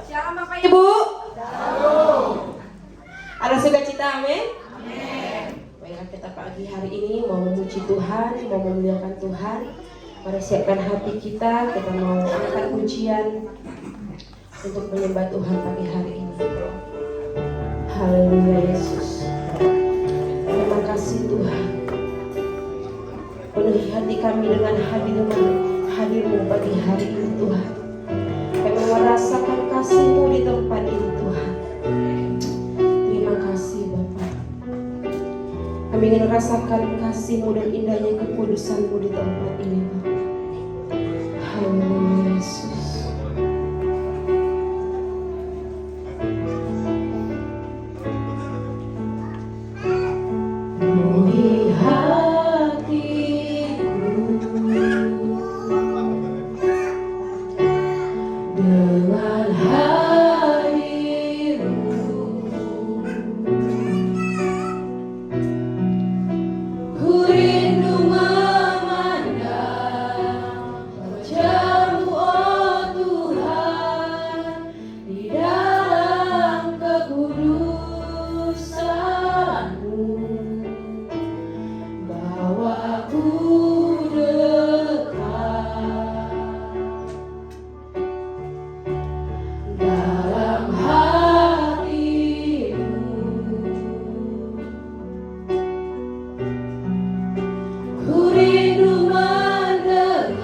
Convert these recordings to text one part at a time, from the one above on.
Shalom Bapak Ibu. Ada sukacita, amin. Baiklah, kita pagi hari ini mau memuji Tuhan, mau memuliakan Tuhan. Mari siapkan hati kita mau angkat pujian untuk menyembah Tuhan pagi hari ini. Haleluya Yesus. Terima kasih Tuhan. Penuhi hati kami dengan hadir-Mu pagi hari ini Tuhan. Kami merasakan kasih-Mu di tempat ini Tuhan. Terima kasih Bapa. Kami ingin merasakan kasih-Mu dan indahnya kekudusan-Mu di tempat ini Bapa. Haleluya Yesus. Penuhi hatiku dengan hadir-Mu. Ku rindu memandang wajah-Mu, oh Tuhan, di dalam kekudusan-Mu. Bawaku dekat dalam hati-Mu. Ku rindu mendengar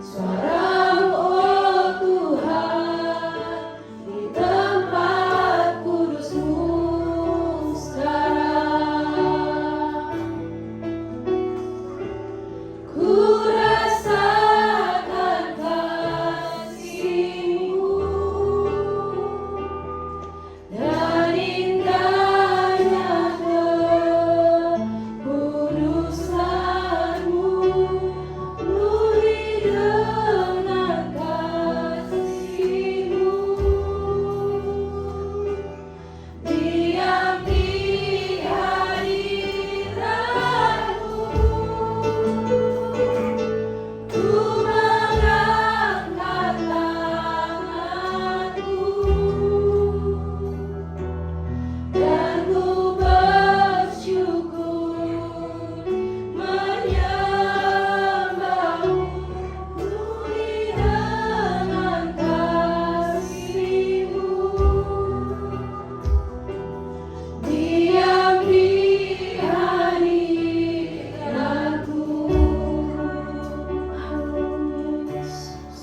suara-Mu, oh Tuhan, di tempat kudus-Mu sekarang. Ku rasakan kasih-Mu dan indahnya kekudusan-Mu. Penuhi dengan kasih-Mu, diam di hadirat-Mu. Ku mengangkat tanganku dan ku bersyukur menyembah-Mu. Penuhi dengan kasih-Mu, diam di hadirat-Mu. Haleluya Yesus.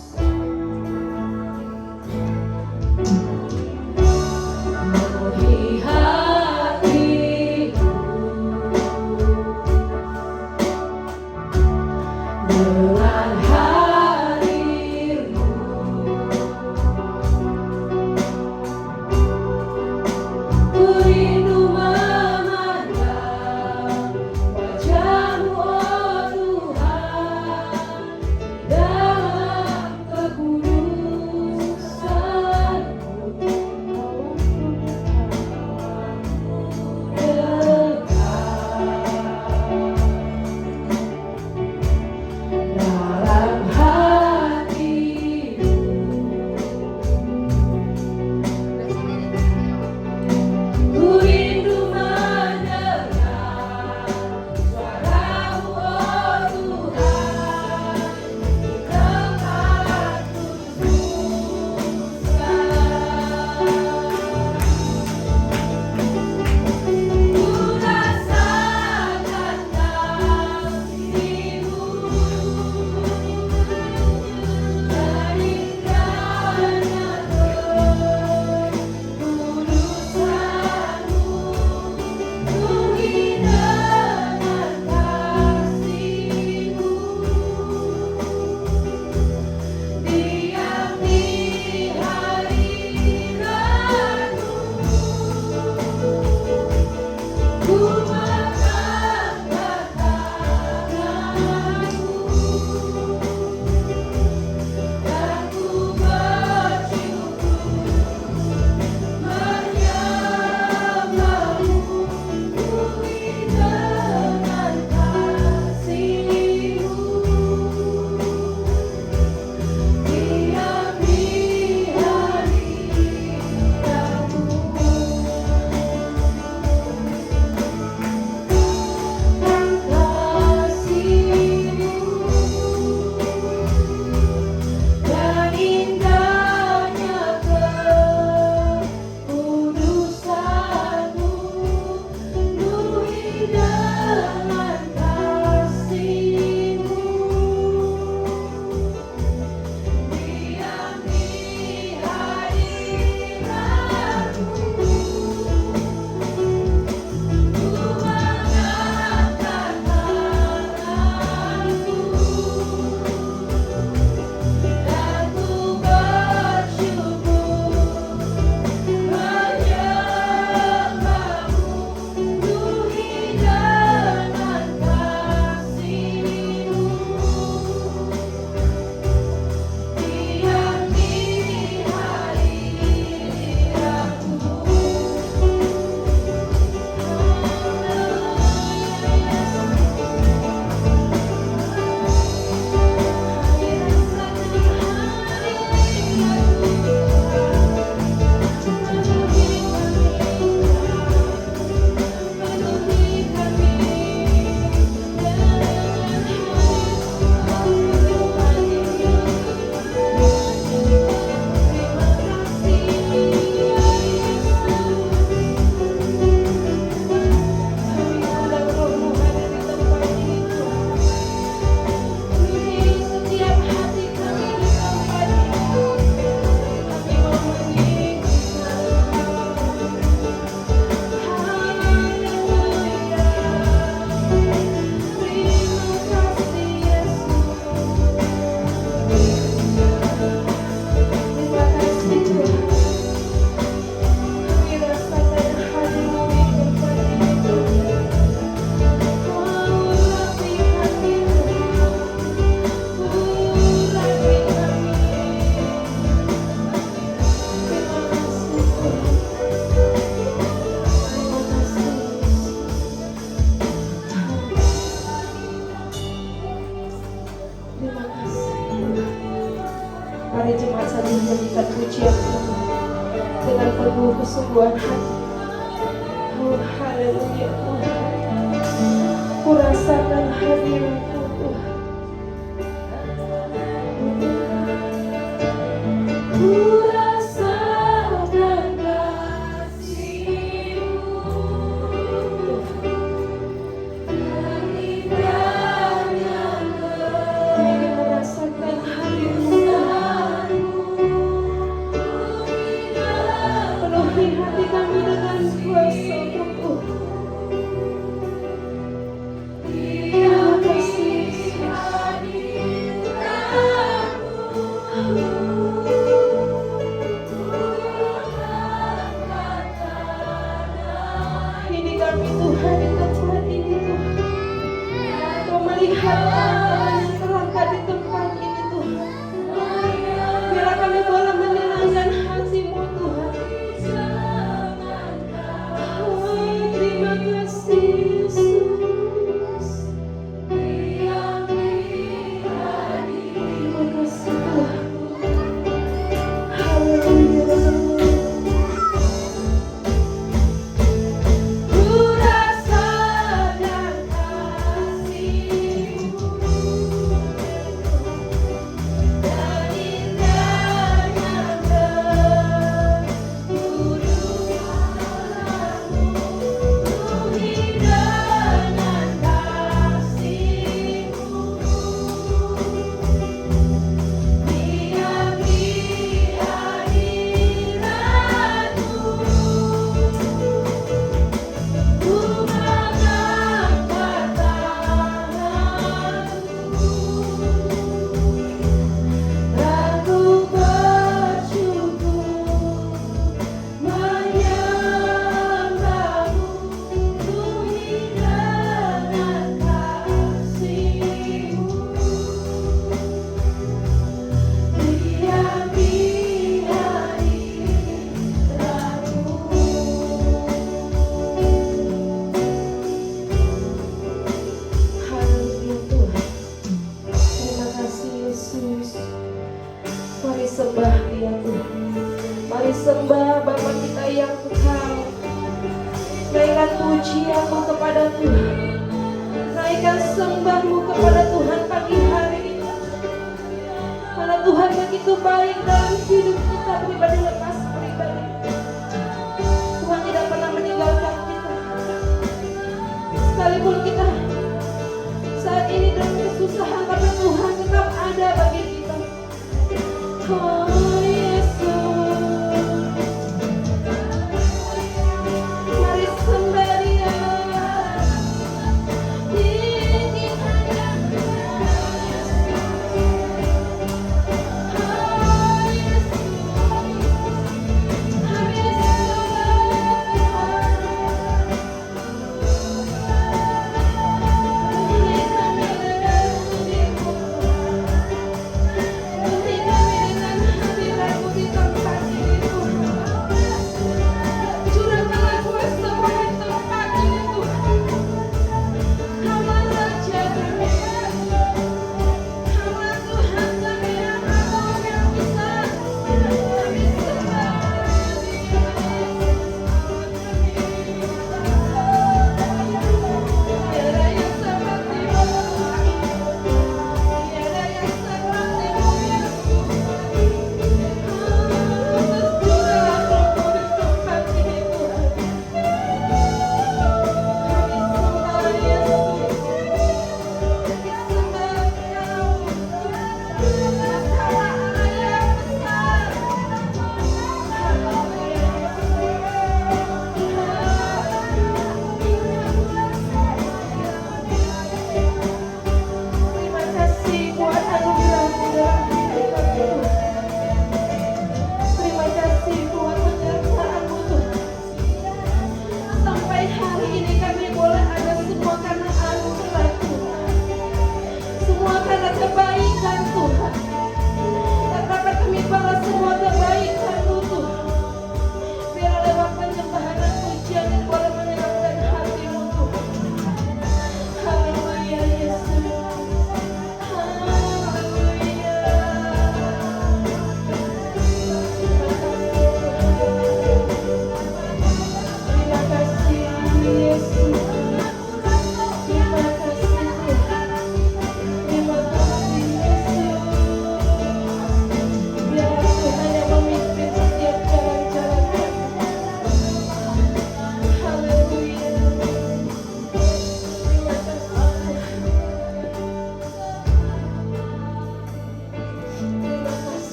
Penuhi hatiku dengan hadir-Mu. Ku rindu memandang wajah-Mu, oh Tuhan, dalam kekudusan-Mu. Dekat hari jemaat saja menyanyikan pujian Tuhan dengan penuh kesungguhan hati. Oh haleluya Tuhan, ku rasakan hadirat-Mu Tuhan. Ku rasakan kasih-Mu, indahnya ingin merasakan hadir-Mu. Penuhi hati kami dengan kuasa-Mu Tuhan. Terima kasih ini kami Tuhan di tempat ini Tuhan. Kau melihat yang terangkat di tempat ini Tuhan. Biarlah kami boleh menyenangkan hati-Mu Tuhan. Oh, terima kasih Yesus. Terima kasih Tuhan. Haleluya. Ku rasakan kasih-Mu dan indahnya kemuliaan-Mu. Penuhi dengan kasih-Mu, diami hadirat-Mu. Ku mengangkat tanganku dan ku bersyukur menyembah-Mu. Penuhi dengan kasih-Mu, diami hadirat-Mu. Haleluya Tuhan. Terima kasih Yesus. Mari sembah Dia Tuhan. Mari sembah Bapa kita yang kekal. Naikkan pujian-Mu kepada Tuhan. Naikkan sembah-Mu kepada Tuhan pagi hari ini. Karena Tuhan begitu baik dalam hidup kita pribadi lepas pribadi. Tuhan tidak pernah meninggalkan kita. Sekalipun kita saat ini dalam kesusahan, tapi Tuhan tetap ada bagi kita. Oh Yesus, mari sembah Dia. Ingin hanya oh Yesus.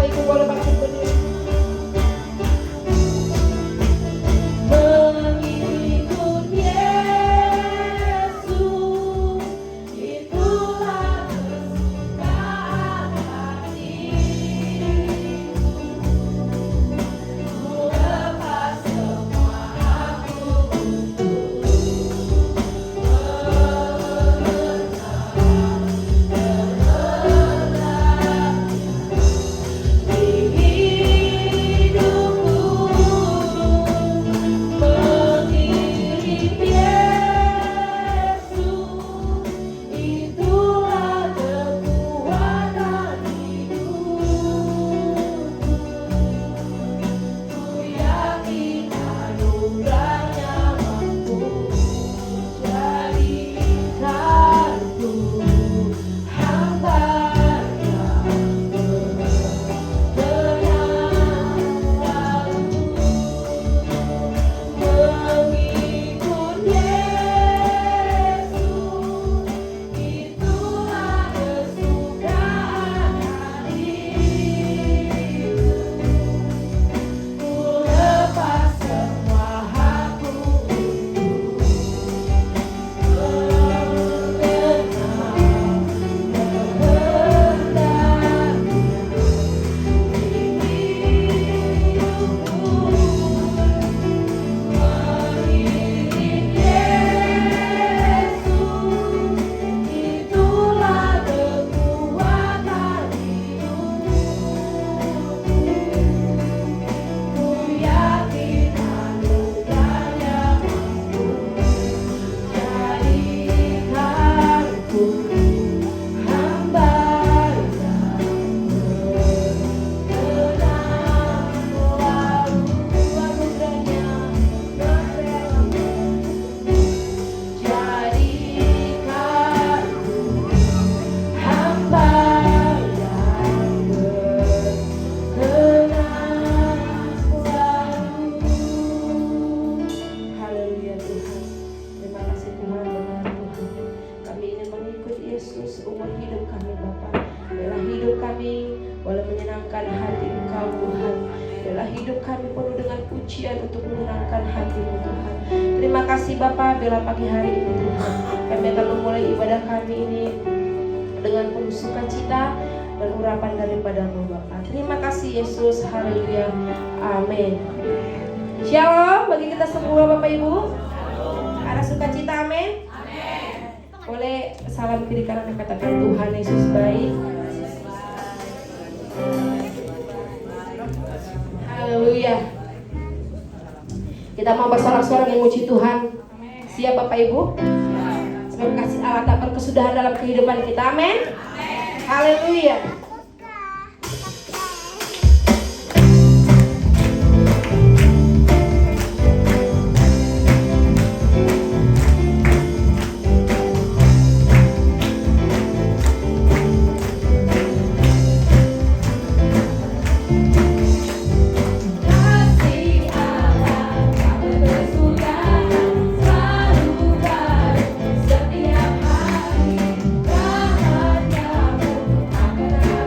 Bapak Ibu boleh bangkit berdiri. Terima kasih Bapak, bila pagi hari ini Tuhan kami akan memulai ibadah kami ini dengan penuh sukacita dan urapan daripada-Mu Bapak. Terima kasih Yesus, haleluya, amin. Shalom bagi kita semua Bapak Ibu. Ada sukacita, amin. Boleh salam kiri kanan yang katakan Tuhan Yesus baik. Haleluya. Kita mau bersorak-sorak memuji Tuhan. Siap Bapak Ibu? Sebab kasih Allah tak berkesudahan dalam kehidupan kita. Amin. Haleluya. Setiap hari rahmat-Nya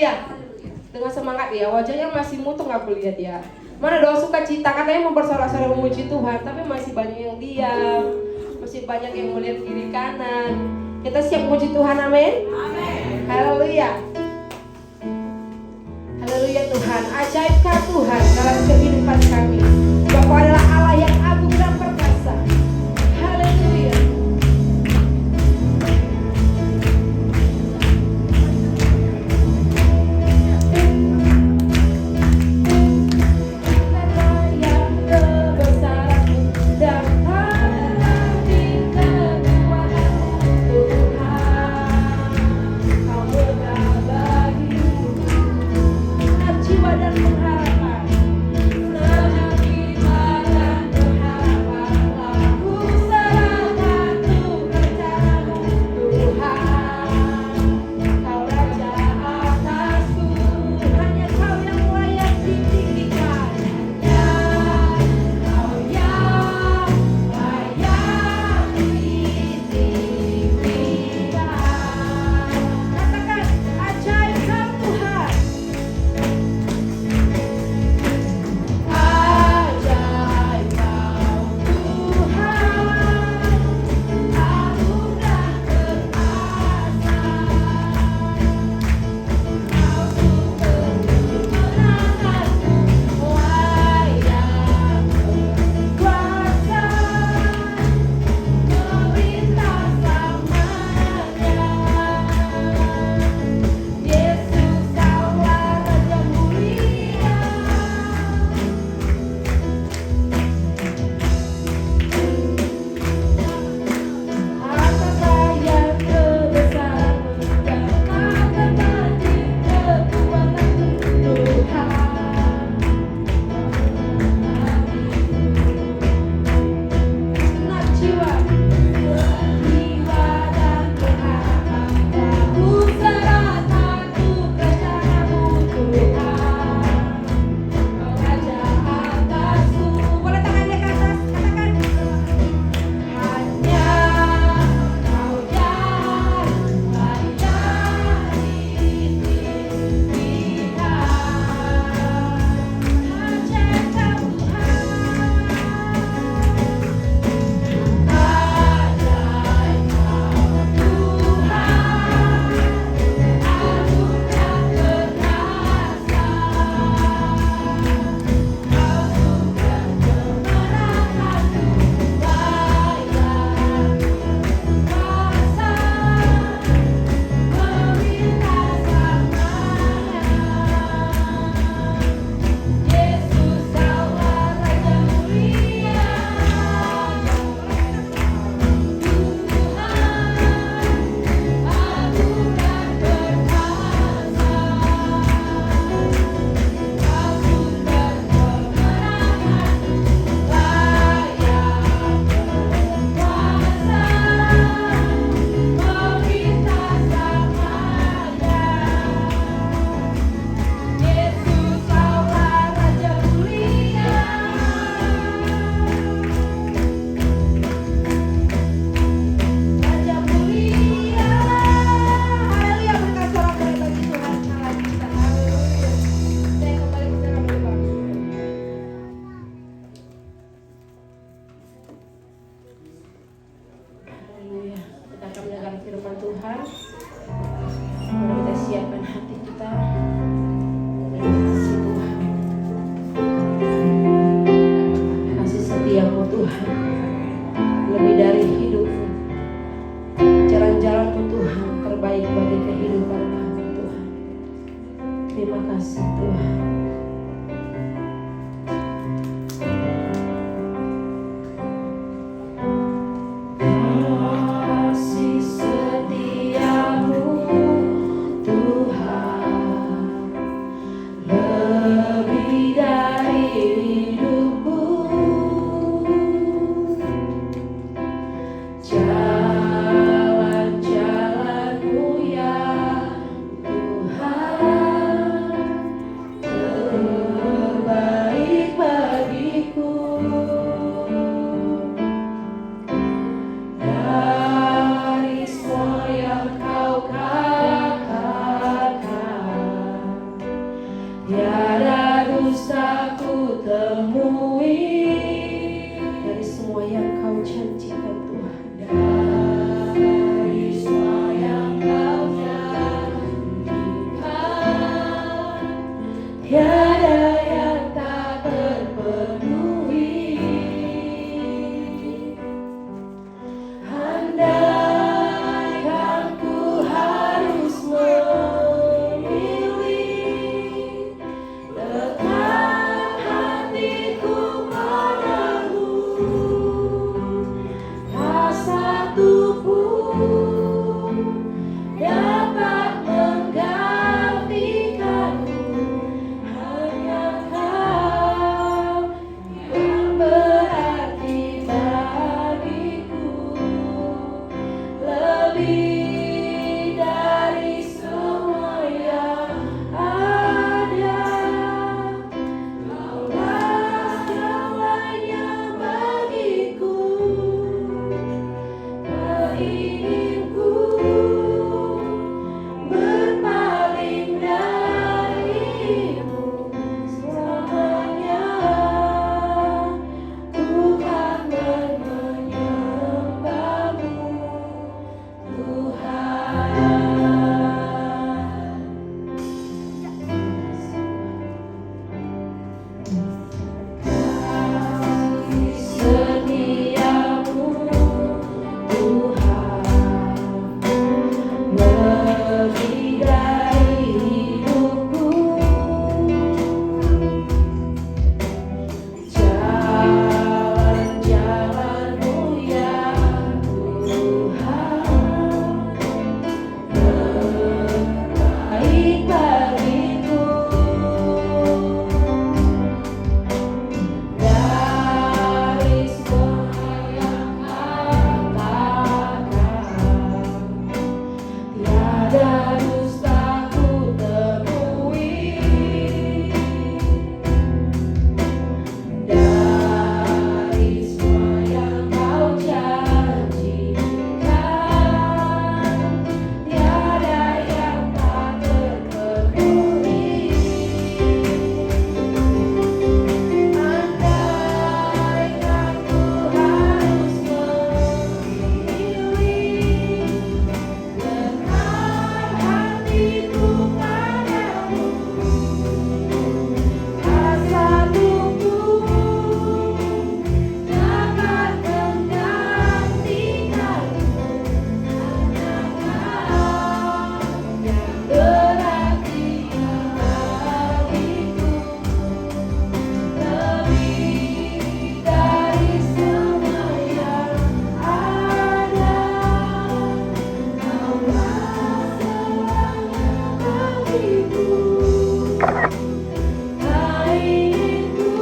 Haleluya. Dengan semangat ya, wajahnya masih mutung aku lihat ya. Mana doa sukacita, katanya mau bersorak-sorai memuji Tuhan, tapi masih banyak yang diam, masih banyak yang melihat kiri kanan. Kita siap memuji Tuhan, amin? Amin. Haleluya. Haleluya Tuhan, ajaibkah Tuhan dalam kehidupan kami. Bapa adalah Allah yang agung dan perkasa. Haleluya. Tiada yang tak terpenuhi. Andaikan ku harus memilih, tetap hatiku padamu. Tak satu pun dapat menggantikanmu. Hanya Kau yang berarti bagiku, lebih dari semua yang ada. Kaulah segalanya bagiku, tak ingin ku berpaling darimu selamanya. Tuhan menyembahmu, Tuhan. Kasih setiamu, Tuhan, lebih dari hidupku. Jalan-jalanmu ya Tuhan, terbaik bagiku. Dari semua yang katakan, tiada dusta ku temui. Dari semua yang Kau janjikan, tiada yang tak terpenuhi. Andaikan ku harus memilih, tetap hatiku padamu. Tak satu pun dapat menggantikanmu. Hanya Kau yang berarti bagiku, lebih dari semua yang ada. Kaulah segalanya bagiku, tak ingin ku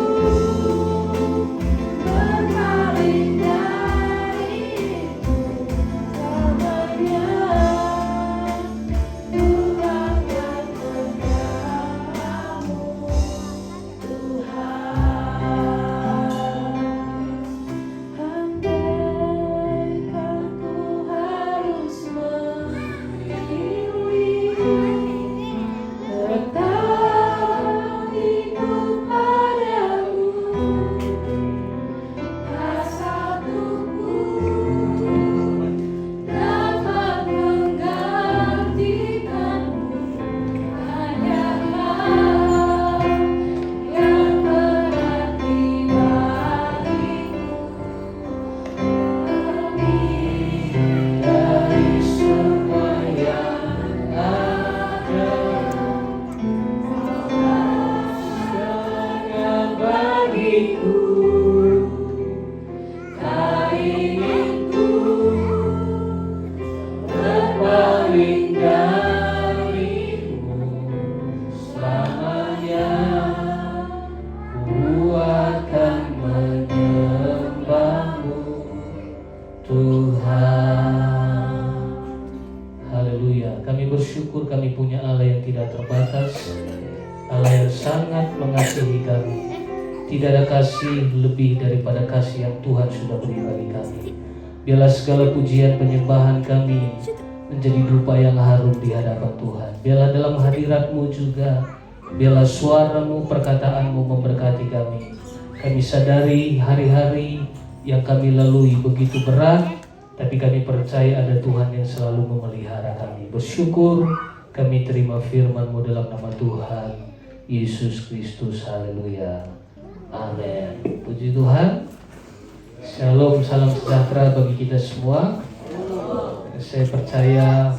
berpaling darimu selamanya. Tuhan menyembahmu, Tuhan. Andaikan ku harus memilih, tetap hatiku padamu. Tak satu pun dapat menggantikanmu. Hanya Kau yang berarti bagiku, lebih dari semua yang ada. Segalanya bagiku, tak ingin ku berpaling darimu selamanya. Ku akan menyembahmu, Tuhan. Haleluya. Kami bersyukur kami punya Allah yang tidak terbatas, Allah yang sangat mengasihi kami. Tidak ada kasih lebih daripada kasih yang Tuhan sudah beri bagi kami. Biarlah segala pujian penyembahan kami menjadi dupa yang harum di hadapan Tuhan. Biarlah dalam hadirat-Mu juga, biarlah suara-Mu, perkataan-Mu memberkati kami. Kami sadari hari-hari yang kami lalui begitu berat, tapi kami percaya ada Tuhan yang selalu memelihara kami. Bersyukur kami terima firman-Mu dalam nama Tuhan Yesus Kristus. Haleluya. Amin. Puji Tuhan. Shalom, salam sejahtera bagi kita semua. Saya percaya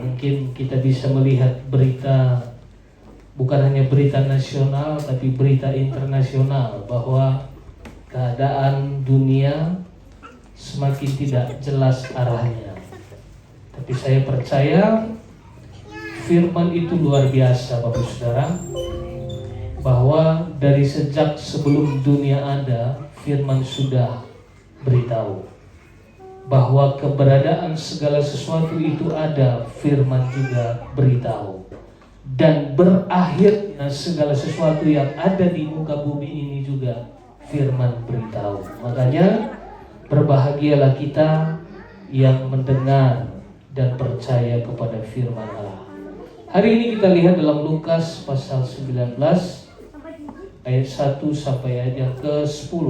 mungkin kita bisa melihat berita, bukan hanya berita nasional tapi berita internasional, bahwa keadaan dunia semakin tidak jelas arahnya. Tapi saya percaya firman itu luar biasa, Bapak Saudara, bahwa dari sejak sebelum dunia ada, firman sudah beritahu bahwa keberadaan segala sesuatu itu ada, firman juga beritahu. Dan berakhirnya segala sesuatu yang ada di muka bumi ini juga firman beritahu. Makanya berbahagialah kita yang mendengar dan percaya kepada firman Allah. Hari ini kita lihat dalam Lukas pasal 19 ayat 1 sampai ayat yang ke-10.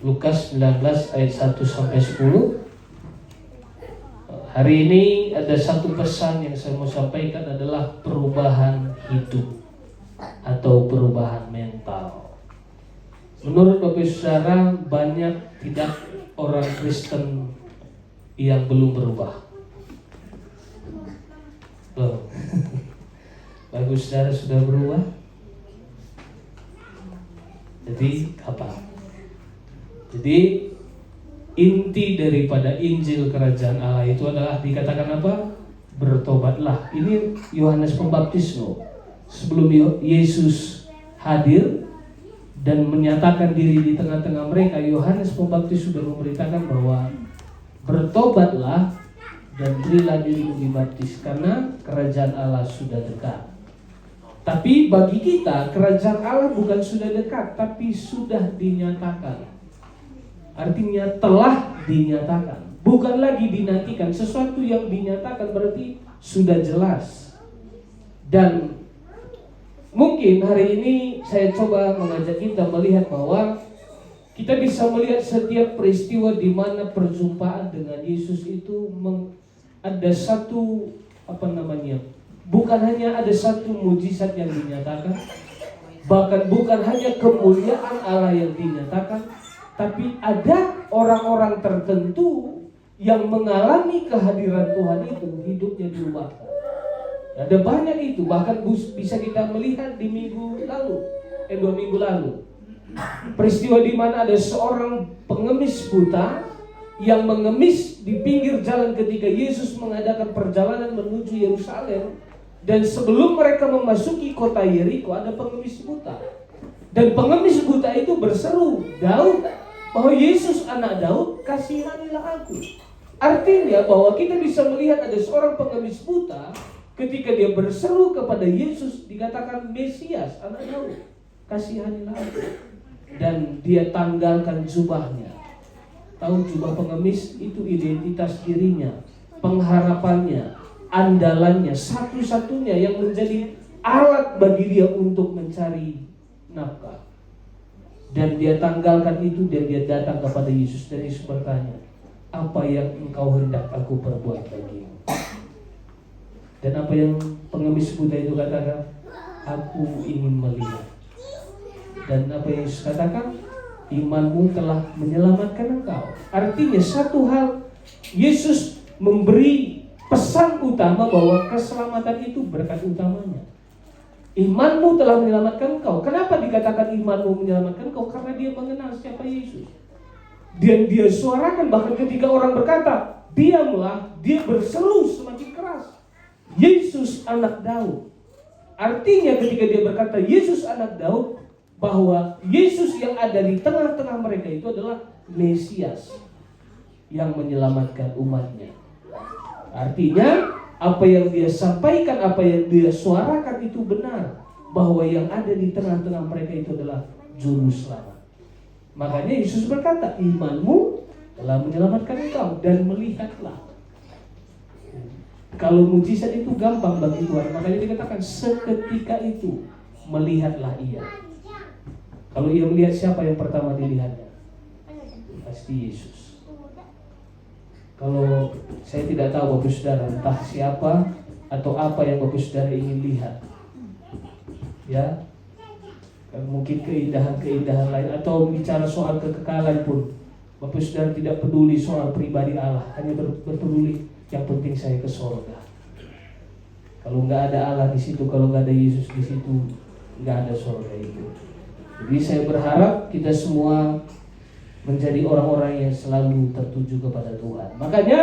Lukas 19 ayat 1 sampai 10. Hari ini ada satu pesan yang saya mau sampaikan, adalah perubahan hidup atau perubahan mental. Menurut Bapak Saudara, banyak tidak orang Kristen yang belum berubah. Loh. Bapak Saudara sudah berubah? Jadi apa? Jadi inti daripada Injil Kerajaan Allah itu adalah dikatakan apa? Bertobatlah. Ini Yohanes Pembaptis loh. Sebelum Yesus hadir dan menyatakan diri di tengah-tengah mereka, Yohanes Pembaptis sudah memberitakan bahwa bertobatlah dan berilah dirimu dibaptis karena kerajaan Allah sudah dekat. Tapi bagi kita, kerajaan Allah bukan sudah dekat, tapi sudah dinyatakan. Artinya telah dinyatakan, bukan lagi dinantikan. Sesuatu yang dinyatakan berarti sudah jelas. Dan mungkin hari ini saya coba mengajak kita melihat bahwa kita bisa melihat setiap peristiwa di mana perjumpaan dengan Yesus itu ada satu bukan hanya ada satu mujizat yang dinyatakan, bahkan bukan hanya kemuliaan Allah yang dinyatakan, tapi ada orang-orang tertentu yang mengalami kehadiran Tuhan itu, hidupnya diubahkan. Ada banyak itu, bahkan bisa kita melihat di 2 minggu lalu. Peristiwa di mana ada seorang pengemis buta yang mengemis di pinggir jalan ketika Yesus mengadakan perjalanan menuju Yerusalem. Dan sebelum mereka memasuki kota Yeriko, ada pengemis buta. Dan pengemis buta itu berseru, Daud, bahwa Yesus anak Daud, kasihanilah aku. Artinya bahwa kita bisa melihat ada seorang pengemis buta, ketika dia berseru kepada Yesus, dikatakan Mesias, anak Daud, kasihanilah aku. Dan dia tanggalkan jubahnya. Tahu jubah pengemis itu identitas dirinya, pengharapannya, andalannya, satu-satunya yang menjadi alat bagi dia untuk mencari nafkah. Dan dia tanggalkan itu dan dia datang kepada Yesus. Dan Yesus bertanya, apa yang engkau hendak aku perbuat bagimu? Dan apa yang pengemis buta itu katakan? Aku ingin melihat. Dan apa yang Yesus katakan? Imanmu telah menyelamatkan engkau. Artinya satu hal, Yesus memberi pesan utama bahwa keselamatan itu berkat utamanya. Imanmu telah menyelamatkan engkau. Kenapa dikatakan imanmu menyelamatkan engkau? Karena dia mengenal siapa Yesus. Dan dia suarakan, bahkan ketika orang berkata, diamlah, dia berseru semakin keras, Yesus anak Daud. Artinya ketika dia berkata Yesus anak Daud, bahwa Yesus yang ada di tengah-tengah mereka itu adalah Mesias yang menyelamatkan umatnya. Artinya apa yang dia sampaikan, apa yang dia suarakan itu benar, bahwa yang ada di tengah-tengah mereka itu adalah juru selamat. Makanya Yesus berkata, imanmu telah menyelamatkan engkau, dan melihatlah. Kalau mujizat itu gampang bagi Tuhan, makanya dikatakan seketika itu melihatlah ia. Kalau ia melihat, siapa yang pertama dilihatnya? Pasti Yesus. Kalau saya tidak tahu Bapak Saudara, entah siapa atau apa yang Bapak Saudara ingin lihat, ya. Mungkin keindahan-keindahan lain atau bicara soal kekekalan pun Bapak Saudara tidak peduli soal pribadi Allah, hanya berpeduli yang penting saya ke surga. Kalau nggak ada Allah di situ, kalau nggak ada Yesus di situ, nggak ada surga itu. Jadi saya berharap kita semua menjadi orang-orang yang selalu tertuju kepada Tuhan. Makanya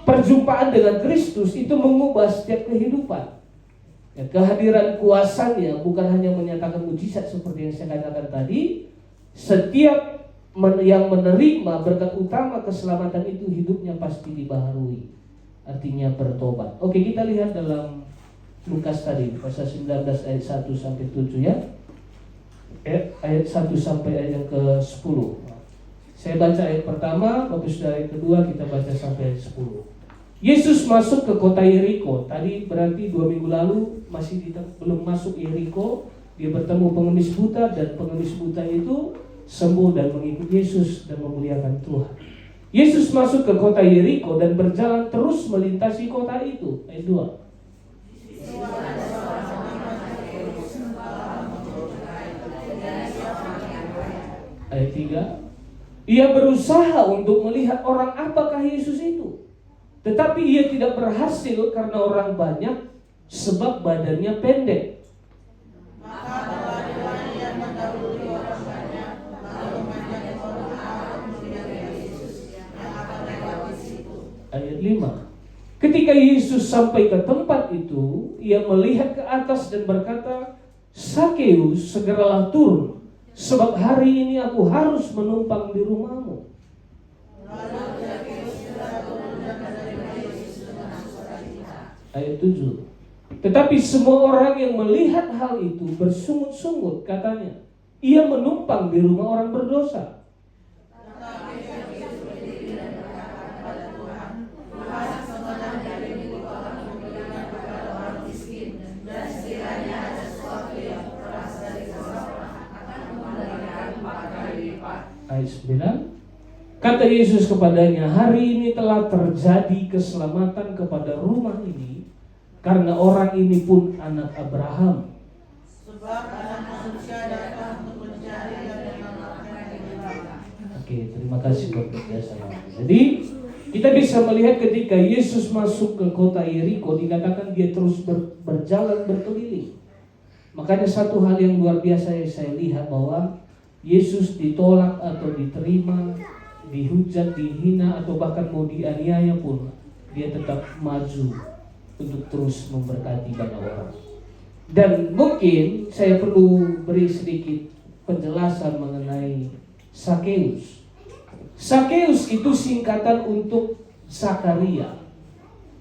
perjumpaan dengan Kristus itu mengubah setiap kehidupan. Ya, kehadiran kuasanya bukan hanya menyatakan mujizat seperti yang saya katakan tadi. Setiap yang menerima berkat utama keselamatan itu hidupnya pasti dibaharui. Artinya bertobat. Oke, kita lihat dalam Lukas tadi pasal 19 ayat 1 sampai 7 ya. Ayat 1 sampai ayat yang ke-10. Saya baca ayat pertama, Bapak Saudara ayat kedua, kita baca sampai ayat 10. Yesus masuk ke kota Yeriko. Tadi berarti 2 minggu lalu belum masuk Yeriko. Dia bertemu pengemis buta dan pengemis buta itu sembuh dan mengikut Yesus dan memuliakan Tuhan. Yesus masuk ke kota Yeriko dan berjalan terus melintasi kota itu. Ayat 2. Ayat 3. Ia berusaha untuk melihat orang apakah Yesus itu. Tetapi ia tidak berhasil karena orang banyak, sebab badannya pendek. Maka berlarilah ia mendahului orang banyak, lalu banyak orang arah melihat Yesus yang akan lewat di situ. Ayat 5. Ketika Yesus sampai ke tempat itu, ia melihat ke atas dan berkata, Sakeus, segeralah turun, sebab hari ini aku harus menumpang di rumahmu. Ayat 7. Tetapi semua orang yang melihat hal itu bersungut-sungut, katanya, ia menumpang di rumah orang berdosa. Ayat 9. Kata Yesus kepadanya, hari ini telah terjadi keselamatan kepada rumah ini, karena orang ini pun anak Abraham. Sebab anak manusia datang untuk mencari dan menyelamatkan yang hilang. Oke, terima kasih Bapak Biasa. Jadi kita bisa melihat ketika Yesus masuk ke kota Yeriko, dikatakan dia terus berjalan berkeliling. Makanya satu hal yang luar biasa yang saya lihat bahwa Yesus ditolak atau diterima, dihujat, dihina, atau bahkan mau dianiaya pun, dia tetap maju untuk terus memberkati banyak orang. Dan mungkin saya perlu beri sedikit penjelasan mengenai Sakeus. Sakeus itu singkatan untuk Zakaria,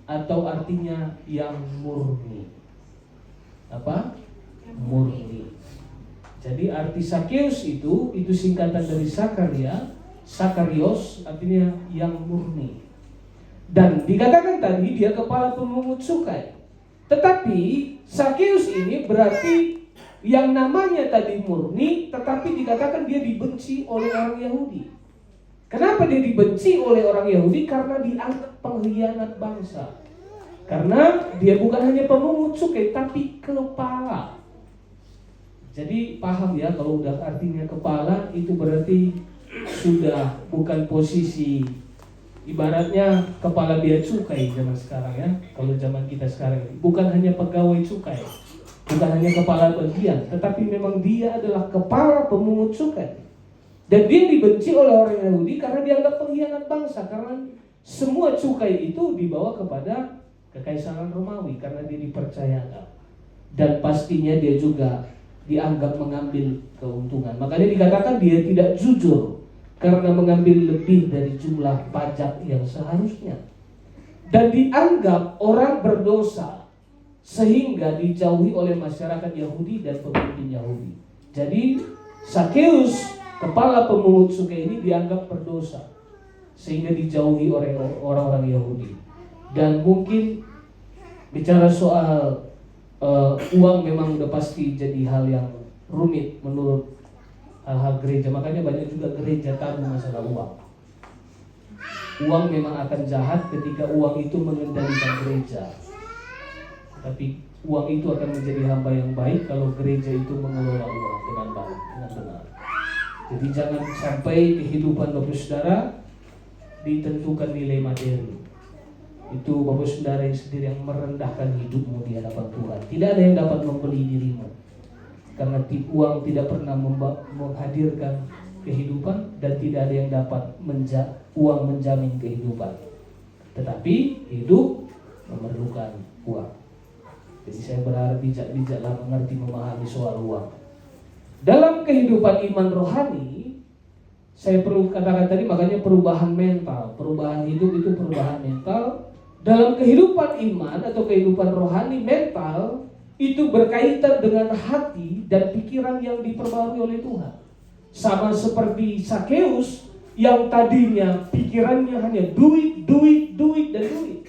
atau artinya yang murni. Apa? Murni. Jadi arti Sakeus itu singkatan dari Zakaria, Zakarios, artinya yang murni. Dan dikatakan tadi dia kepala pemungut cukai. Tetapi Sakeus ini berarti yang namanya tadi murni, tetapi dikatakan dia dibenci oleh orang Yahudi. Kenapa dia dibenci oleh orang Yahudi? Karena dianggap pengkhianat bangsa. Karena dia bukan hanya pemungut cukai, tapi kepala. Jadi paham ya, kalau udah artinya kepala itu berarti sudah bukan posisi, ibaratnya kepala bea cukai zaman sekarang ya. Kalau zaman kita sekarang bukan hanya pegawai cukai, bukan hanya kepala bagian, tetapi memang dia adalah kepala pemungut cukai. Dan dia dibenci oleh orang Yahudi karena dianggap pengkhianat bangsa, karena semua cukai itu dibawa kepada Kekaisaran Romawi karena dia dipercayakan. Dan pastinya dia juga dianggap mengambil keuntungan. Makanya dikatakan dia tidak jujur karena mengambil lebih dari jumlah pajak yang seharusnya. Dan dianggap orang berdosa sehingga dijauhi oleh masyarakat Yahudi dan pemimpin Yahudi. Jadi Sakeus, kepala pemungut cukai ini dianggap berdosa sehingga dijauhi oleh orang-orang Yahudi. Dan mungkin bicara soal uang memang udah pasti jadi hal yang rumit menurut hal-hal gereja. Makanya banyak juga gereja tabu masalah uang. Uang memang akan jahat ketika uang itu mengendalikan gereja. Tapi uang itu akan menjadi hamba yang baik kalau gereja itu mengelola uang dengan baik, dengan benar. Jadi jangan sampai kehidupan Bapak Saudara ditentukan nilai materi. Itu Bapak Saudara yang sendiri yang merendahkan hidupmu di hadapan Tuhan. Tidak ada yang dapat membeli dirimu, karena uang tidak pernah menghadirkan kehidupan, dan tidak ada yang dapat uang menjamin kehidupan. Tetapi hidup memerlukan uang. Jadi saya berharap bijak-bijaklah mengerti memahami soal uang. Dalam kehidupan iman rohani, saya perlu katakan tadi, makanya perubahan mental, perubahan hidup itu perubahan mental. Dalam kehidupan iman atau kehidupan rohani, mental itu berkaitan dengan hati dan pikiran yang diperbarui oleh Tuhan. Sama seperti Sakeus yang tadinya pikirannya hanya duit, dan duit.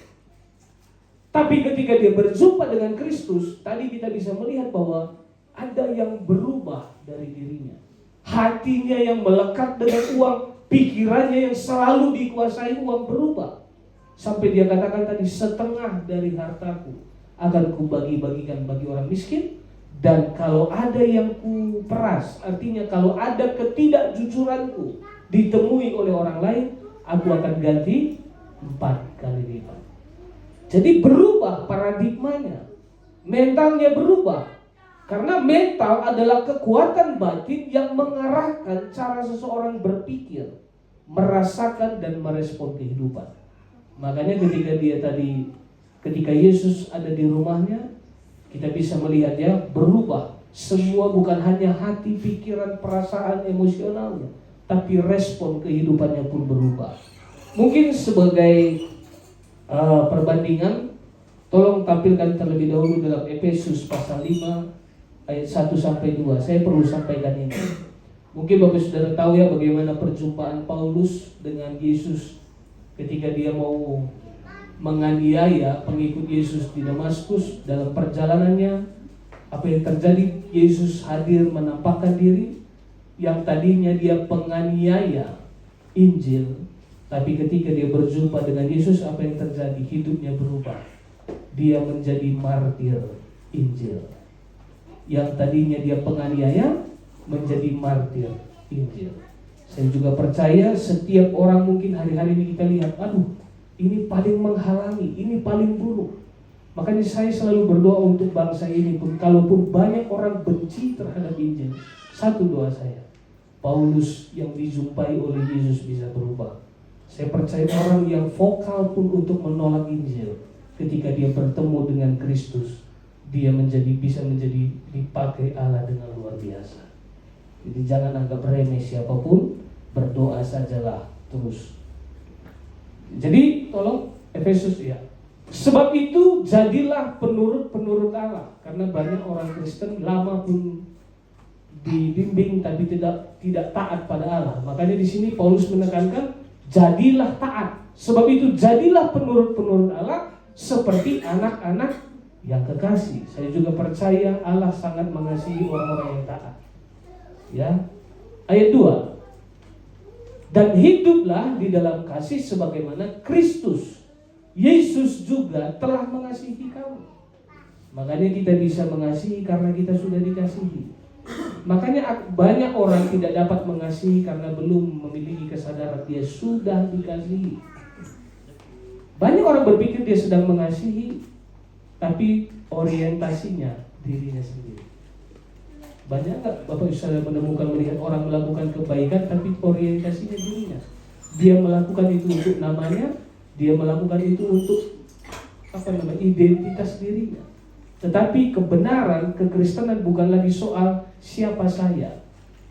Tapi ketika dia berjumpa dengan Kristus, tadi kita bisa melihat bahwa ada yang berubah dari dirinya. Hatinya yang melekat dengan uang, pikirannya yang selalu dikuasai uang berubah. Sampai dia katakan tadi, setengah dari hartaku akan kubagi-bagikan bagi orang miskin. Dan kalau ada yang kuperas, artinya kalau ada ketidakjujuranku ditemui oleh orang lain, aku akan ganti 4 kali lipat. Jadi berubah paradigmanya, mentalnya berubah. Karena mental adalah kekuatan batin yang mengarahkan cara seseorang berpikir, merasakan dan merespon kehidupan. Makanya ketika Yesus ada di rumahnya, kita bisa melihat dia berubah. Semua bukan hanya hati, pikiran, perasaan, emosionalnya, tapi respon kehidupannya pun berubah. Mungkin sebagai perbandingan, tolong tampilkan terlebih dahulu dalam Efesus pasal 5 ayat 1-2. Saya perlu sampaikan ini. Mungkin Bapak Saudara tahu ya bagaimana perjumpaan Paulus dengan Yesus ketika dia mau menganiaya pengikut Yesus di Damaskus. Dalam perjalanannya, apa yang terjadi? Yesus hadir menampakkan diri. Yang tadinya dia penganiaya Injil, tapi ketika dia berjumpa dengan Yesus, apa yang terjadi? Hidupnya berubah. Dia menjadi martir Injil. Yang tadinya dia penganiaya menjadi martir Injil. Saya juga percaya setiap orang mungkin hari-hari ini kita lihat, aduh, ini paling menghalangi, ini paling buruk. Makanya saya selalu berdoa untuk bangsa ini pun, kalaupun banyak orang benci terhadap Injil, satu doa saya, Paulus yang dijumpai oleh Yesus bisa berubah. Saya percaya orang yang vokal pun untuk menolak Injil, ketika dia bertemu dengan Kristus, dia bisa menjadi dipakai Allah dengan luar biasa. Jadi jangan anggap remeh siapapun, berdoa sajalah terus. Jadi tolong Efesus ya. Sebab itu jadilah penurut Allah, karena banyak orang Kristen lama pun dibimbing tapi tidak taat pada Allah. Makanya di sini Paulus menekankan jadilah taat. Sebab itu jadilah penurut Allah seperti anak-anak yang kekasih. Saya juga percaya Allah sangat mengasihi orang-orang yang taat. Ya. Ayat 2. Dan hiduplah di dalam kasih sebagaimana Kristus Yesus juga telah mengasihi kamu. Makanya kita bisa mengasihi karena kita sudah dikasihi. Makanya banyak orang tidak dapat mengasihi karena belum memiliki kesadaran dia sudah dikasihi. Banyak orang berpikir dia sedang mengasihi, tapi orientasinya dirinya sendiri. Banyak nggak Bapak bisa melihat orang melakukan kebaikan tapi orientasinya dirinya. Dia melakukan itu untuk namanya, dia melakukan itu untuk identitas dirinya. Tetapi kebenaran, kekristenan bukan lagi soal siapa saya,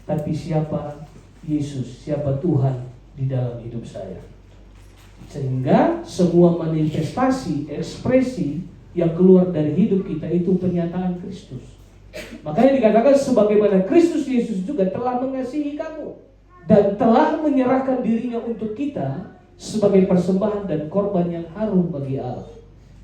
tapi siapa Yesus, siapa Tuhan di dalam hidup saya. Sehingga semua manifestasi, ekspresi yang keluar dari hidup kita itu penyataan Kristus. Makanya dikatakan sebagaimana Kristus Yesus juga telah mengasihi kamu dan telah menyerahkan dirinya untuk kita sebagai persembahan dan korban yang harum bagi Allah.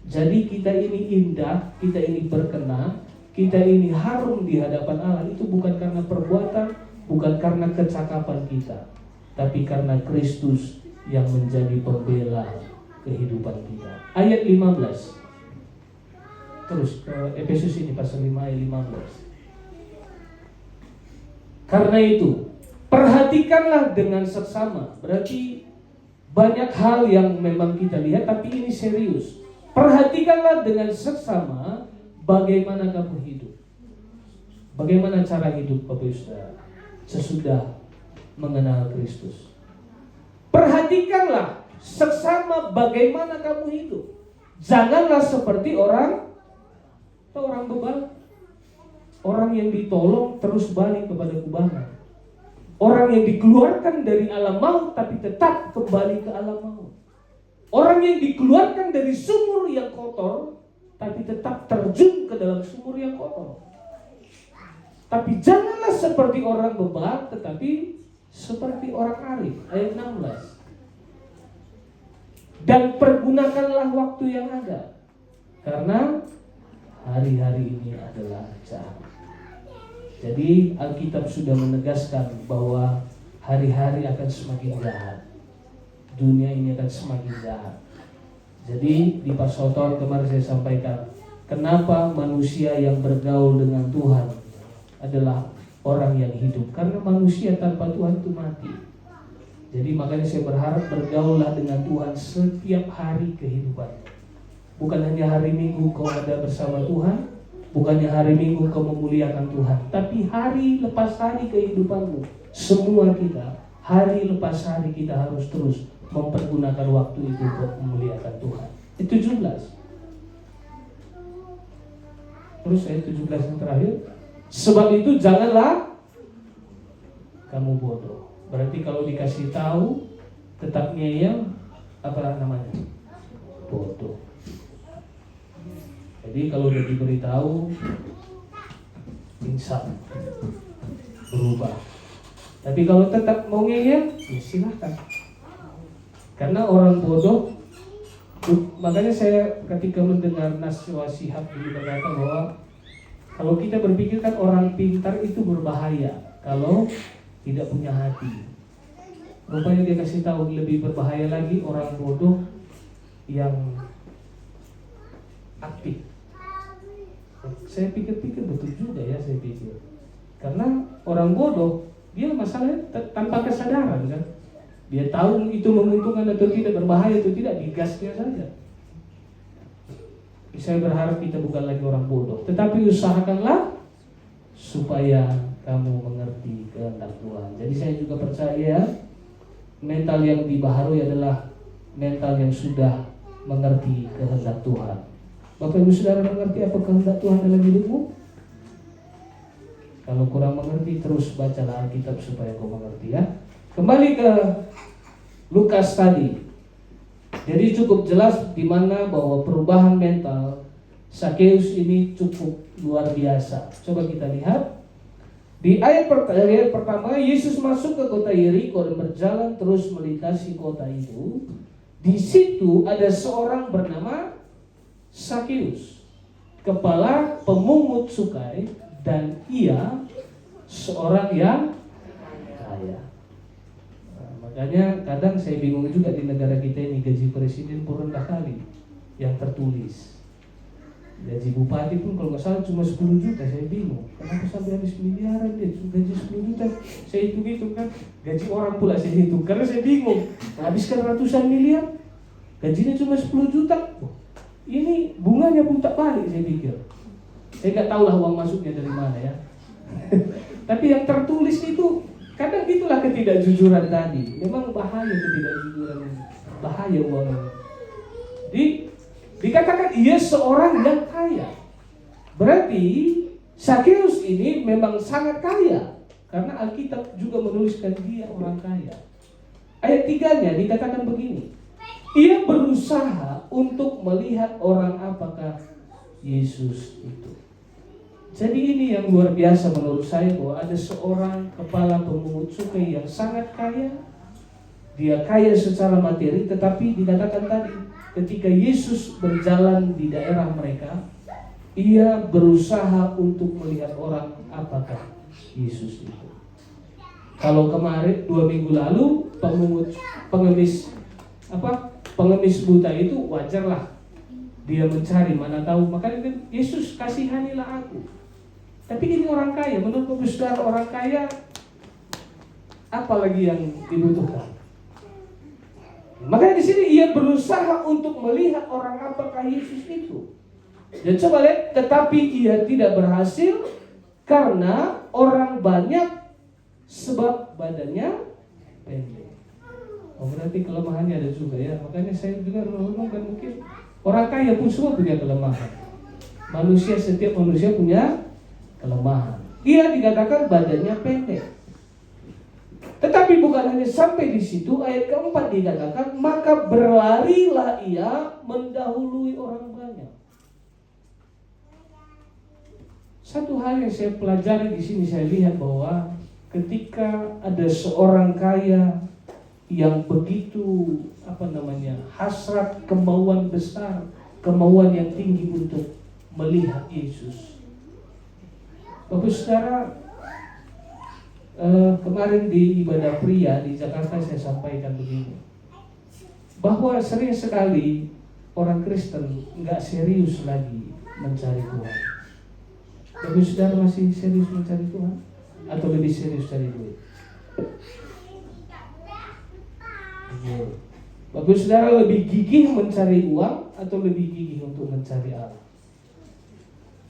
Jadi kita ini indah, kita ini berkenan, kita ini harum di hadapan Allah. Itu bukan karena perbuatan, bukan karena kecakapan kita, tapi karena Kristus yang menjadi pembela kehidupan kita. Ayat 15. terus ke Efesus ini pasal 5 ayat 15. Karena itu, perhatikanlah dengan seksama. Berarti banyak hal yang memang kita lihat, tapi ini serius. Perhatikanlah dengan seksama bagaimana kamu hidup. Bagaimana cara hidup Bapak Saudara sesudah mengenal Kristus. Perhatikanlah seksama bagaimana kamu hidup. Janganlah seperti orang bebal. Orang yang ditolong terus balik kepada kubangan. Orang yang dikeluarkan dari alam maut tapi tetap kembali ke alam maut. Orang yang dikeluarkan dari sumur yang kotor tapi tetap terjun ke dalam sumur yang kotor. Tapi janganlah seperti orang bebal, tetapi seperti orang arif. Ayat 16. Dan pergunakanlah waktu yang ada, karena hari-hari ini adalah jahat. Jadi Alkitab sudah menegaskan bahwa hari-hari akan semakin jahat. Dunia ini akan semakin jahat. Jadi di Pasotor kemarin saya sampaikan, kenapa manusia yang bergaul dengan Tuhan adalah orang yang hidup. Karena manusia tanpa Tuhan itu mati. Jadi makanya saya berharap bergaullah dengan Tuhan setiap hari kehidupan. Bukan hanya hari Minggu kau ada bersama Tuhan, bukannya hari Minggu kau memuliakan Tuhan, tapi hari lepas hari kehidupanmu. Semua kita, hari lepas hari kita harus terus mempergunakan waktu itu untuk memuliakan Tuhan. Itu 17. Terus ayat 17 yang terakhir. Sebab itu janganlah kamu bodoh. Berarti kalau dikasih tahu tetap ngeyel, apa namanya? Bodoh. Jadi kalau udah diberitahu, insya berubah. Tapi kalau tetap mau ngeyel, ya silahkan. Karena orang bodoh, makanya saya ketika mendengar Naswa Shihab ini berkata bahwa kalau kita berpikir kan orang pintar itu berbahaya kalau tidak punya hati. Rupanya dia kasih tahu lebih berbahaya lagi orang bodoh yang aktif. Saya pikir-pikir betul juga ya, saya pikir. Karena orang bodoh dia masalahnya tanpa kesadaran kan. Dia tahu itu menguntungkan atau tidak, berbahaya atau tidak, digasnya saja. Saya berharap kita bukan lagi orang bodoh, tetapi usahakanlah supaya kamu mengerti kehendak Tuhan. Jadi saya juga percaya mental yang dibaharui adalah mental yang sudah mengerti kehendak Tuhan. Bapak Ibu Saudara mengerti apa kehendak Tuhan dalam hidupmu? Kalau kurang mengerti, terus bacalah Alkitab supaya kau mengerti ya. Kembali ke Lukas tadi. Jadi cukup jelas di mana bahwa perubahan mental Sakeus ini cukup luar biasa. Coba kita lihat di ayat pertama, Yesus masuk ke kota Yeriko dan berjalan terus melintasi kota itu. Di situ ada seorang bernama Sakeus, kepala pemungut cukai, dan ia seorang yang kaya. Makanya kadang saya bingung juga di negara kita ini, gaji presiden pun rendah kali yang tertulis. Gaji bupati pun kalau nggak salah cuma 10 juta, saya bingung. Kenapa sampai habis miliaran dia gaji 10 juta? Saya hitung-hitung kan, gaji orang pula saya hitung. Karena saya bingung, habiskan ratusan miliar, gajinya cuma 10 juta. Ini bunganya pun tak balik, saya pikir. Saya nggak tahu lah uang masuknya dari mana ya. Tapi yang tertulis itu, kadang itulah ketidakjujuran tadi. Memang bahaya ketidakjujuran ini. Bahaya uang ini. Dikatakan ia seorang yang kaya. Berarti Sakeus ini memang sangat kaya. Karena Alkitab juga menuliskan dia orang kaya. Ayat 3-nya dikatakan begini. Ia berusaha untuk melihat orang apakah Yesus itu. Jadi ini yang luar biasa menurut saya, bahwa ada seorang kepala pemungut cukai yang sangat kaya. Dia kaya secara materi, tetapi dikatakan tadi ketika Yesus berjalan di daerah mereka, ia berusaha untuk melihat orang apakah Yesus itu. Kalau kemarin 2 minggu lalu pengemis buta itu wajarlah Dia mencari, mana tahu, makanya Yesus kasihanilah aku. Tapi ini orang kaya, menurut Bapak Saudara, orang kaya apalagi yang dibutuhkan? Makanya di sini ia berusaha untuk melihat orang apakah Yesus itu. Dan coba lihat, tetapi ia tidak berhasil karena orang banyak, sebab badannya pendek. Oh, berarti kelemahannya ada juga ya. Makanya saya juga renungkan, mungkin orang kaya pun semua punya kelemahan. Setiap manusia punya kelemahan. Ia dikatakan badannya pendek. Tetapi bukan hanya sampai di situ, ayat keempat dikatakan, maka berlarilah ia mendahului orang banyak. Satu hal yang saya pelajari di sini, saya lihat bahwa ketika ada seorang kaya yang begitu hasrat, kemauan besar, kemauan yang tinggi untuk melihat Yesus. Bapak Saudara, kemarin di ibadah pria di Jakarta saya sampaikan begini, bahwa sering sekali orang Kristen nggak serius lagi mencari Tuhan. Bapak Saudara masih serius mencari Tuhan atau lebih serius cari duit? Bapak Saudara lebih gigih mencari uang atau lebih gigih untuk mencari Allah?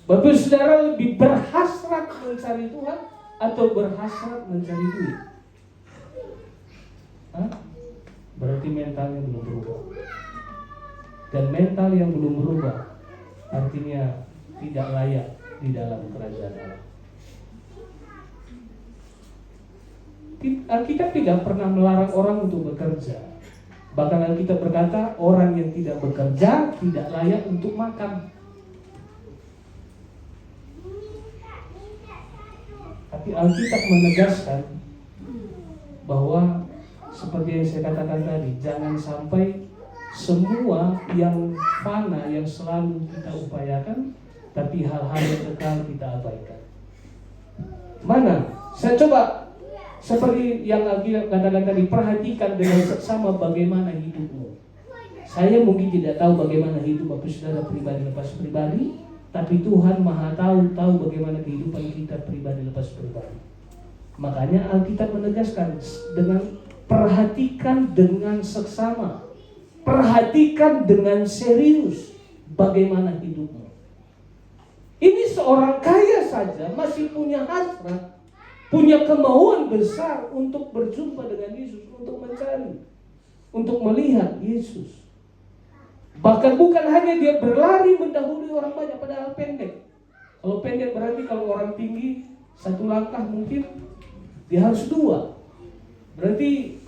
Bapak Saudara lebih berhasrat mencari Tuhan atau berhasrat mencari duit? Berarti mentalnya belum berubah. Dan mental yang belum berubah artinya tidak layak di dalam kerajaan Allah. Alkitab tidak pernah melarang orang untuk bekerja. Bahkan Alkitab berkata orang yang tidak bekerja tidak layak untuk makan. Tapi Alkitab menegaskan bahwa seperti yang saya katakan tadi, jangan sampai semua yang fana yang selalu kita upayakan, tapi hal-hal yang kekal kita abaikan. Mana? Saya coba seperti yang Alkitab katakan tadi, perhatikan dengan seksama bagaimana hidupmu. Saya mungkin tidak tahu bagaimana hidup Bapak Saudara pribadi lepas pribadi, tapi Tuhan Maha tahu bagaimana kehidupan kita pribadi lepas pribadi. Makanya Alkitab menegaskan dengan perhatikan dengan seksama, perhatikan dengan serius bagaimana hidupmu. Ini seorang kaya saja masih punya hasrat, punya kemauan besar untuk berjumpa dengan Yesus, untuk mencari, untuk melihat Yesus. Bahkan bukan hanya dia berlari mendahului orang banyak padahal pendek. Kalau pendek berarti kalau orang tinggi satu langkah mungkin dia harus dua. Berarti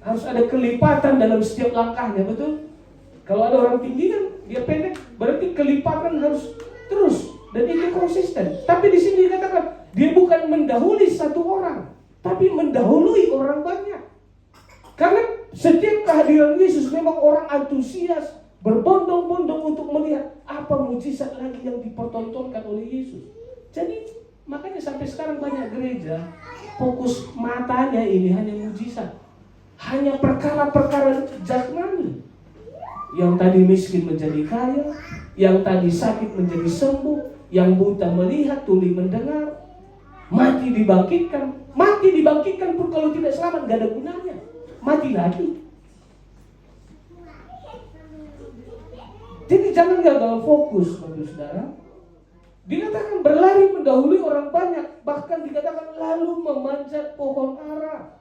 harus ada kelipatan dalam setiap langkahnya, betul? Kalau ada orang tinggi kan dia pendek, berarti kelipatan harus terus dan itu konsisten. Tapi di sini dikatakan dia bukan mendahului satu orang, tapi mendahului orang banyak. Karena setiap kehadiran Yesus memang orang antusias, berbondong-bondong untuk melihat apa mujizat lagi yang dipertontonkan oleh Yesus. Jadi makanya sampai sekarang banyak gereja fokus matanya ini hanya mujizat, hanya perkara-perkara jasmani. Yang tadi miskin menjadi kaya, yang tadi sakit menjadi sembuh, yang buta melihat, tuli mendengar, mati dibangkitkan pun kalau tidak selamat gak ada gunanya, mati lagi. Jadi jangan gagal fokus, Bapak Saudara. Dikatakan berlari mendahului orang banyak, bahkan dikatakan lalu memanjat pohon ara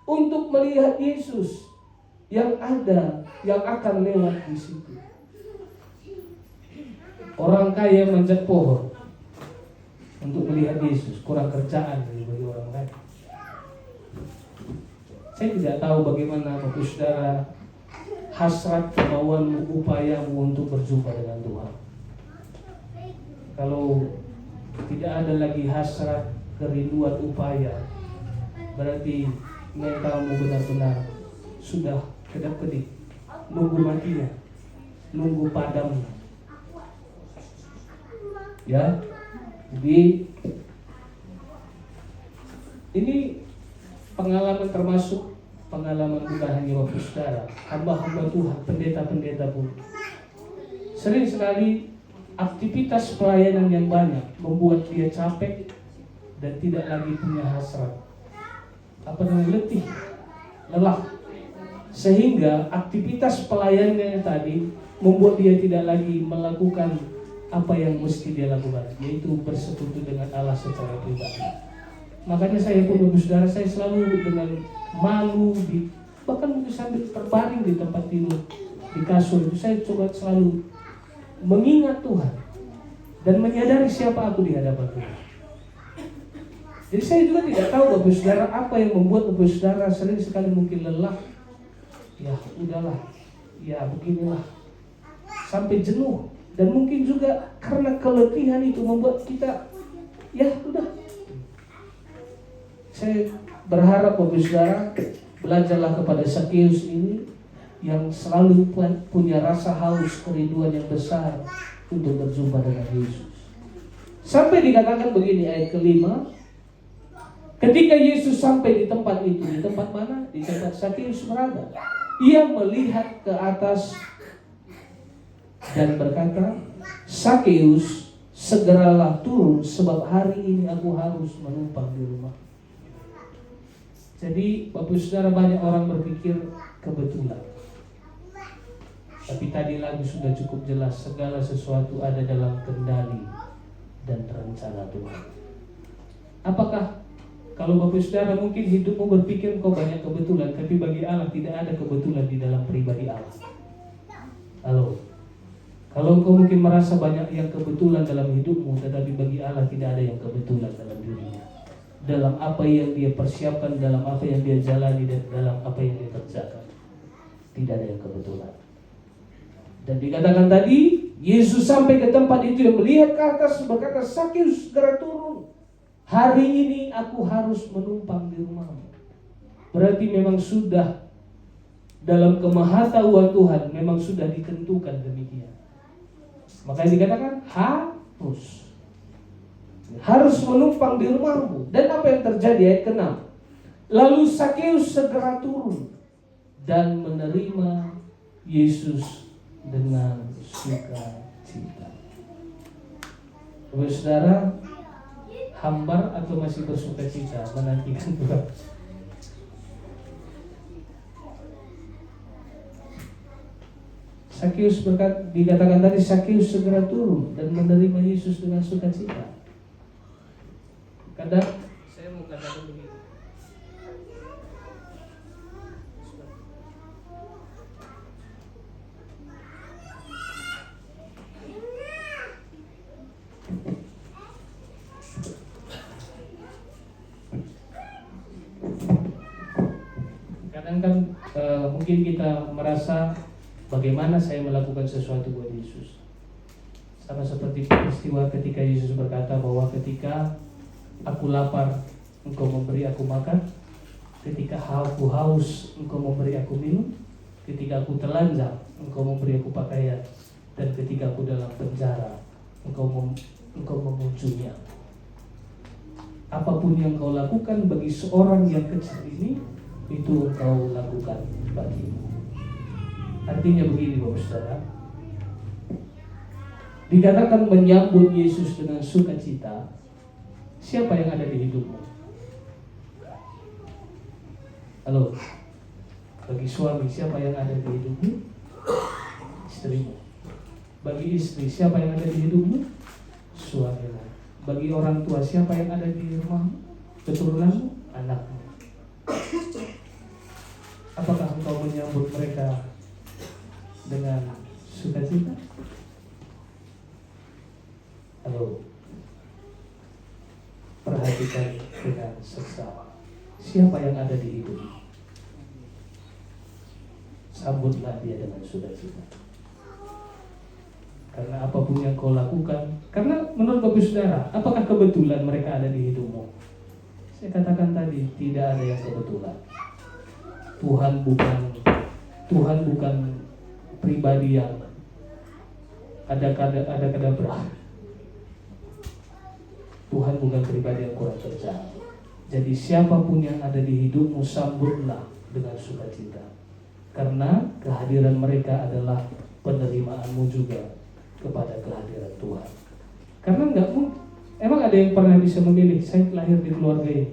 untuk melihat Yesus yang ada, yang akan lewat di situ. Orang kaya manjat pohon untuk melihat Yesus, kurang kerjaan bagi orang lain. Saya tidak tahu bagaimana Bapak Saudara hasrat, kemauanmu, upayamu untuk berjumpa dengan Tuhan. Kalau tidak ada lagi hasrat, kerinduan, upaya, berarti mentalmu benar-benar sudah kedap-kedip, nunggu matinya, nunggu padamnya. Ya, jadi ini pengalaman, termasuk pengalaman bukan hanya Bapak Saudara, hamba-hamba Tuhan, pendeta-pendeta pun. Sering sekali aktivitas pelayanan yang banyak membuat dia capek dan tidak lagi punya hasrat. Letih, lelah. Sehingga aktivitas pelayanannya tadi membuat dia tidak lagi melakukan apa yang mesti dia lakukan, yaitu bersekutu dengan Allah secara pribadi. Makanya saya pun, saudara, saya selalu dengan malu, bahkan mungkin sambil terbaring di tempat tidur, di kasur itu, saya coba selalu mengingat Tuhan dan menyadari siapa aku di hadapan Tuhan. Jadi saya juga tidak tahu Bapak Saudara apa yang membuat Bapak Saudara sering sekali mungkin lelah. Ya udahlah, ya beginilah, sampai jenuh. Dan mungkin juga karena keletihan itu membuat kita, ya udah. Saya berharap Bapak Saudara belajarlah kepada Sakeus ini yang selalu punya rasa haus, kerinduan yang besar untuk berjumpa dengan Yesus. Sampai dikatakan begini ayat kelima, ketika Yesus sampai di tempat itu, di tempat mana? Di tempat Sakeus berada. Ia melihat ke atas dan berkata, Sakeus, segeralah turun sebab hari ini aku harus menumpang di rumah. Jadi Bapak Saudara, banyak orang berpikir kebetulan. Tapi tadi lagu sudah cukup jelas, segala sesuatu ada dalam kendali dan rencana Tuhan. Apakah kalau Bapak Saudara mungkin hidupmu berpikir kau banyak kebetulan, tapi bagi Allah tidak ada kebetulan di dalam pribadi Allah. Halo. Kalau engkau mungkin merasa banyak yang kebetulan dalam hidupmu, tetapi bagi Allah tidak ada yang kebetulan dalam dirinya. Dalam apa yang dia persiapkan, dalam apa yang dia jalani, dan dalam apa yang dia kerjakan, tidak ada yang kebetulan. Dan dikatakan tadi, Yesus sampai ke tempat itu dan melihat ke atas, berkata, Sakeus, segera turun. Hari ini aku harus menumpang di rumahmu. Berarti memang sudah dalam kemahatauan Tuhan, memang sudah ditentukan demikian. Makanya dikatakan harus menumpang di rumahmu. Dan apa yang terjadi ayat ke-6? Lalu Sakeus segera turun dan menerima Yesus dengan sukacita. Saudara, hambar atau masih bersukacita menantikan Tuhan? Sakeus dikatakan tadi, Sakeus segera turun dan menerima Yesus dengan sukacita. Kadang saya mau katakan begitu. Kadang kan mungkin kita merasa, bagaimana saya melakukan sesuatu buat Yesus. Sama seperti peristiwa ketika Yesus berkata bahwa ketika aku lapar, engkau memberi aku makan. Ketika aku haus, engkau memberi aku minum. Ketika aku telanjang, engkau memberi aku pakaian. Dan ketika aku dalam penjara, engkau mengunjungi aku. Apapun yang kau lakukan bagi seorang yang kecil ini, itu engkau lakukan bagimu. Artinya begini Bapak Saudara, dikatakan menyambut Yesus dengan sukacita. Siapa yang ada di hidupmu? Halo, bagi suami siapa yang ada di hidupmu? Istrimu. Bagi istri siapa yang ada di hidupmu? Suamimu. Bagi orang tua siapa yang ada di rumahmu? Keturunanmu? Anakmu. Apakah engkau menyambut mereka dengan sukacita? Halo, perhatikan dengan seksama. Siapa yang ada di hidupmu? Sambutlah dia dengan sukacita. Karena apapun yang kau lakukan, karena menurut Bapak Saudara, apakah kebetulan mereka ada di hidupmu? Saya katakan tadi, tidak ada yang kebetulan. Tuhan bukan pribadi yang ada kadabra. Tuhan bukan pribadi yang kurang kerja. Jadi siapapun yang ada di hidupmu, sambutlah dengan sukacita. Karena kehadiran mereka adalah penerimaanmu juga kepada kehadiran Tuhan. Karena emang ada yang pernah bisa memilih, saya lahir di keluarga ini?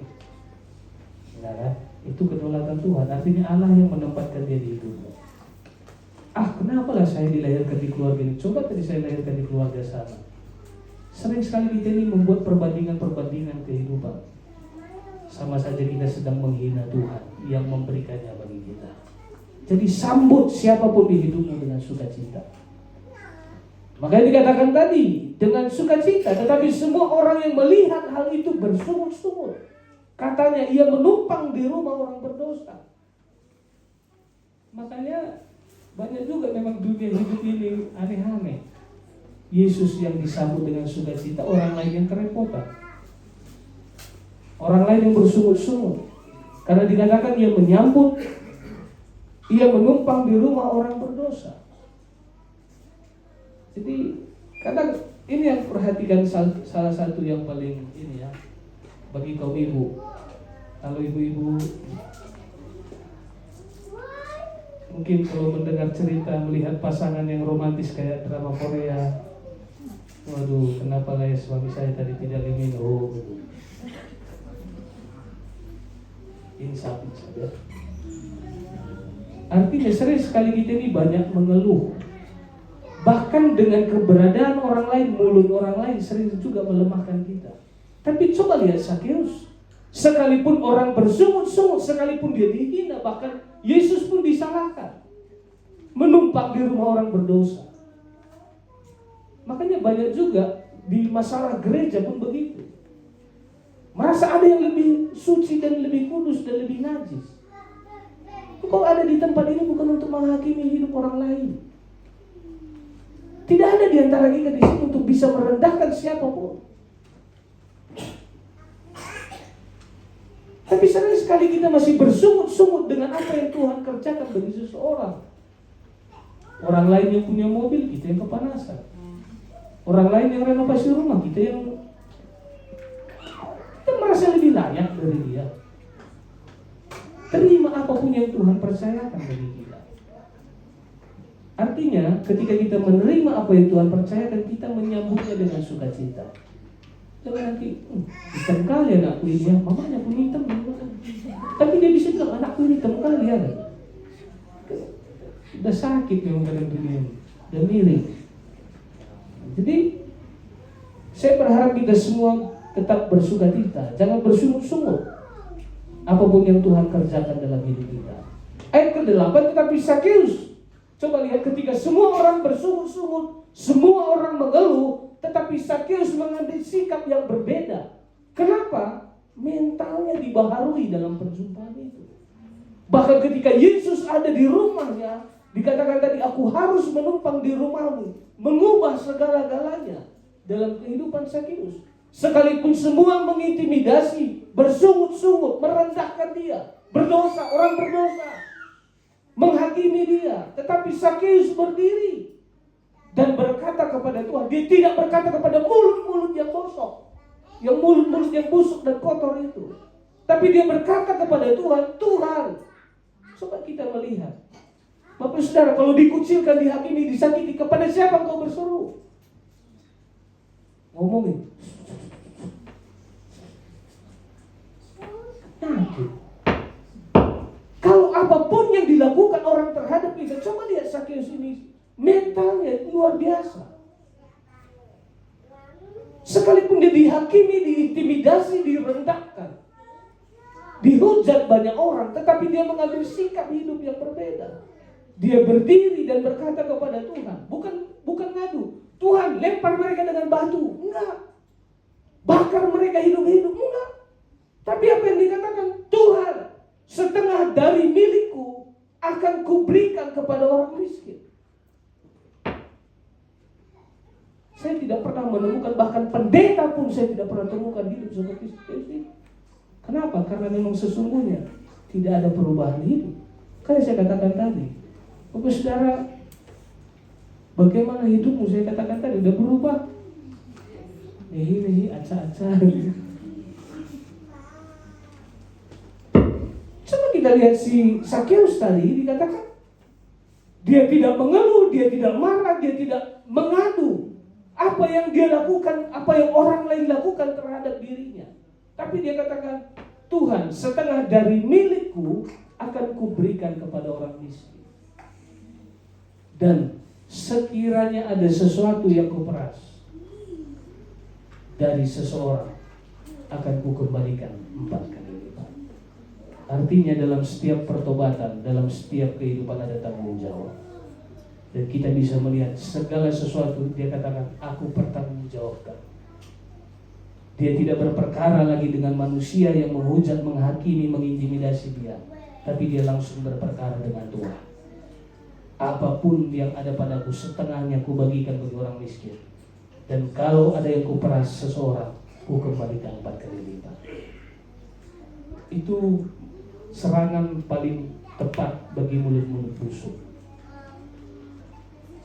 Enggak kan? Itu kedaulatan Tuhan, artinya Allah yang menempatkan dia di hidupmu. Kenapa lah saya dilahirkan di keluarga ini? Coba tadi saya lahirkan di keluarga sana. Sering sekali kita ini membuat perbandingan kehidupan. Sama saja kita sedang menghina Tuhan yang memberikannya bagi kita. Jadi sambut siapapun di hidupmu dengan sukacita. Makanya dikatakan tadi, dengan sukacita, tetapi semua orang yang melihat hal itu bersungut-sungut. Katanya ia menumpang di rumah orang berdosa. Makanya banyak juga memang dunia hidup ini aneh-aneh. Yesus yang disambut dengan sukacita, orang lain yang kerepotan. Orang lain yang bersungut-sungut. Karena dikatakan ia menyambut, ia menumpang di rumah orang berdosa. Jadi kadang ini yang perhatikan salah satu yang paling ini ya, bagi kaum ibu. Kalau ibu-ibu mungkin kalau mendengar cerita melihat pasangan yang romantis kayak drama Korea, waduh kenapa lah ya suami saya tadi tidak minum, gitu. Insaf saja. Artinya sering sekali kita ini banyak mengeluh. Bahkan dengan keberadaan orang lain, mulut orang lain sering juga melemahkan kita. Tapi coba lihat Sakeus. Sekalipun orang bersungut-sungut, sekalipun dia dihina, bahkan Yesus pun disalahkan. Menumpang di rumah orang berdosa. Makanya banyak juga di masalah gereja pun begitu. Merasa ada yang lebih suci dan lebih kudus dan lebih najis. Kau ada di tempat ini bukan untuk menghakimi hidup orang lain. Tidak ada di antara kita di sini untuk bisa merendahkan siapapun. Tapi sering sekali kita masih bersungut-sungut dengan apa yang Tuhan kerjakan bagi seseorang. Orang lain yang punya mobil, kita yang kepanasan. Orang lain yang renovasi rumah, kita merasa lebih layak dari dia. Terima apapun yang Tuhan percayakan bagi kita. Artinya ketika kita menerima apa yang Tuhan percayakan, kita menyambutnya dengan sukacita. Jangan nanti hitam kali anakku ini ya, mamanya pun hitam. Tapi dia bisa bilang anakku ini hitam kali ya. Udah sakit memang dalam dunia ini, udah miring. Jadi saya berharap kita semua tetap bersukacita, jangan bersungut-sungut apapun yang Tuhan kerjakan dalam hidup kita. Ayat ke-8, tetapi Sakeus, coba lihat ketika semua orang bersungut-sungut, semua orang mengeluh, tetapi Sakeus mengambil sikap yang berbeda. Kenapa? Mentalnya dibaharui dalam perjumpaan itu. Bahkan ketika Yesus ada di rumahnya, dikatakan tadi, aku harus menumpang di rumahmu, mengubah segala-galanya dalam kehidupan Sakeus. Sekalipun semua mengintimidasi, bersungut-sungut, merendahkan dia, berdosa, orang berdosa, menghakimi dia, tetapi Sakeus berdiri dan berkata kepada Tuhan. Dia tidak berkata kepada mulut-mulut yang kosong, yang mulut-mulut yang busuk dan kotor itu, tapi dia berkata kepada Tuhan, Tuhan. Coba kita melihat, Bapak Saudara, kalau dikucilkan, dihakimi, disakiti, kepada siapa kau berseru? Ngomongin. Kalau apapun yang dilakukan orang terhadap kita, coba lihat Sakeus ini, mentalnya luar biasa. Sekalipun dia dihakimi, diintimidasi, direndahkan, dihujat banyak orang, tetapi dia mengambil sikap hidup yang berbeda. Dia berdiri dan berkata kepada Tuhan, bukan ngadu, Tuhan lempar mereka dengan batu, enggak. Bakar mereka hidup-hidup, enggak. Tapi apa yang dikatakan, Tuhan, setengah dari milikku akan kuberikan kepada orang miskin. Saya tidak pernah menemukan, bahkan pendeta pun saya tidak pernah temukan hidup seperti ini. Kenapa? Karena memang sesungguhnya tidak ada perubahan hidup. Kayak saya katakan tadi, Bapak Saudara, bagaimana hidupmu? Saya katakan tadi, udah berubah. Nehi, aca-aca. Coba kita lihat si Sakeus tadi, dikatakan dia tidak mengeluh, dia tidak marah, dia tidak mengadu. apa yang dia lakukan, apa yang orang lain lakukan terhadap dirinya. Tapi dia katakan, Tuhan, setengah dari milikku akan kuberikan kepada orang miskin. Dan sekiranya ada sesuatu yang kuperas dari seseorang, akan kukembalikan 4 kali lipat. Artinya dalam setiap pertobatan, dalam setiap kehidupan ada tanggung jawab. Dan kita bisa melihat segala sesuatu, dia katakan, aku pertanggungjawabkan. Dia tidak berperkara lagi dengan manusia yang menghujat, menghakimi, mengintimidasi dia, tapi dia langsung berperkara dengan Tuhan. Apapun yang ada padaku, setengahnya kubagikan bagi orang miskin. Dan kalau ada yang kuperas seseorang, ku kembalikan 4 kali lipat. Itu serangan paling tepat bagi mulut-mulut busuk.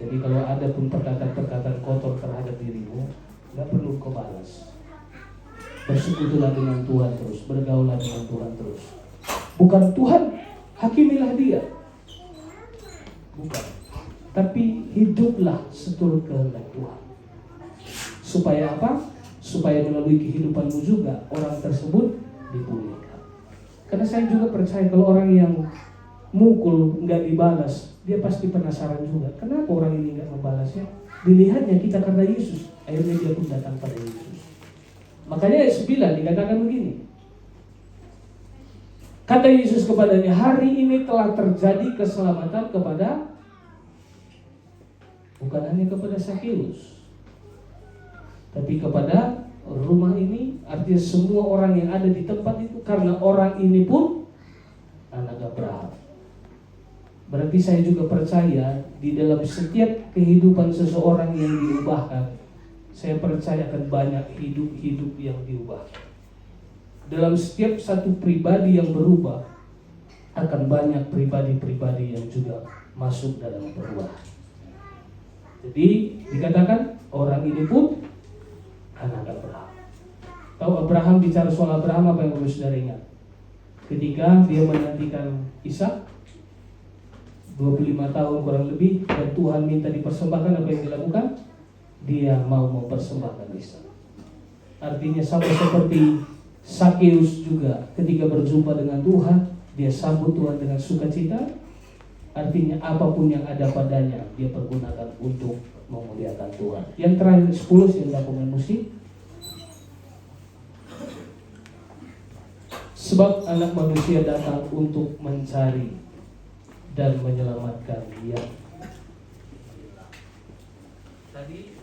Jadi kalau ada pun perkataan-perkataan kotor terhadap dirimu, gak perlu kau balas. Bersekutulah dengan Tuhan terus, bergaulah dengan Tuhan terus. Bukan Tuhan, hakimilah dia. Bukan. Tapi hiduplah seturut kehendak Tuhan. Supaya apa? Supaya melalui kehidupanmu juga orang tersebut dipulihkan. Karena saya juga percaya kalau orang yang mukul nggak dibalas, dia pasti penasaran juga. Kenapa orang ini nggak membalasnya? Dilihatnya kita karena Yesus. Akhirnya dia pun datang pada Yesus. Makanya ayat 9 dikatakan begini. Kata Yesus kepadanya, hari ini telah terjadi keselamatan kepada, bukan hanya kepada Sakeus, tapi kepada rumah ini. Artinya semua orang yang ada di tempat itu, karena orang ini pun anak Abraham. Berarti saya juga percaya di dalam setiap kehidupan seseorang yang diubahkan, saya percaya akan banyak hidup-hidup yang diubahkan. Dalam setiap satu pribadi yang berubah, akan banyak pribadi-pribadi yang juga masuk dalam perubahan. Jadi dikatakan orang ini pun anak Abraham. Tahu Abraham, bicara soal Abraham, apa yang perlu saudara ingat? Ketika dia menantikan Ishak 25 tahun kurang lebih, dan Tuhan minta dipersembahkan, apa yang dilakukan? Dia mau mempersembahkan Ishak. Artinya sama seperti Sakeus juga, ketika berjumpa dengan Tuhan, dia sambut Tuhan dengan sukacita. Artinya apapun yang ada padanya, dia pergunakan untuk memuliakan Tuhan. Yang terakhir 10, sehingga pemain musik. Sebab anak manusia datang untuk mencari dan menyelamatkan dia. Tadi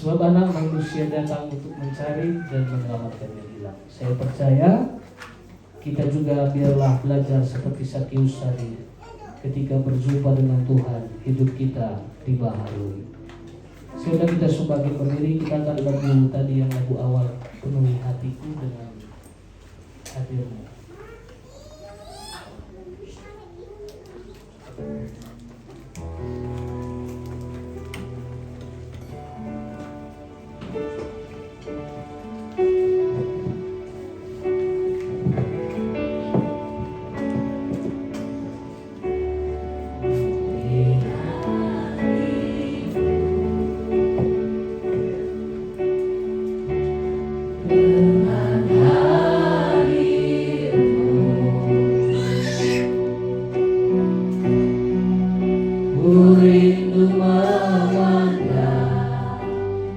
sebab anak manusia datang untuk mencari dan menyelamatkan yang hilang. Saya percaya kita juga biarlah belajar seperti Sakeus tadi. Ketika berjumpa dengan Tuhan, hidup kita dibaharui. Sehingga kita sebagai pendiri, kita akan lagu tadi yang lagu awal, penuhi hatiku dengan hadirmu.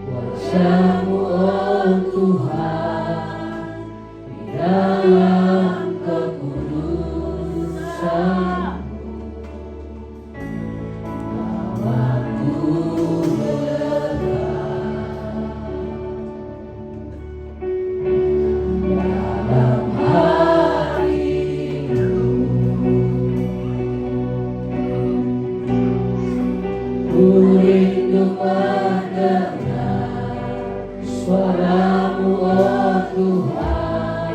Kuasamu, oh Tuhan, di dalam kekudusan. mendengar suara-Mu, oh Tuhan,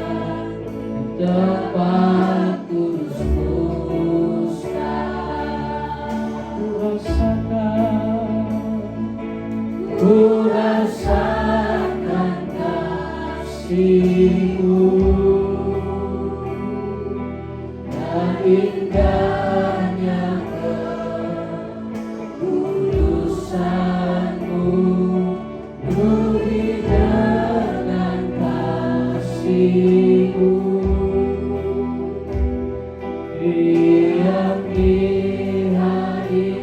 di tempat kudus-Mu sekarang. Ku rasakan kasih-Mu dan indahnya kekudusan-Mu, penuhi dengan kasih-Mu. Diam di hadirat-Mu,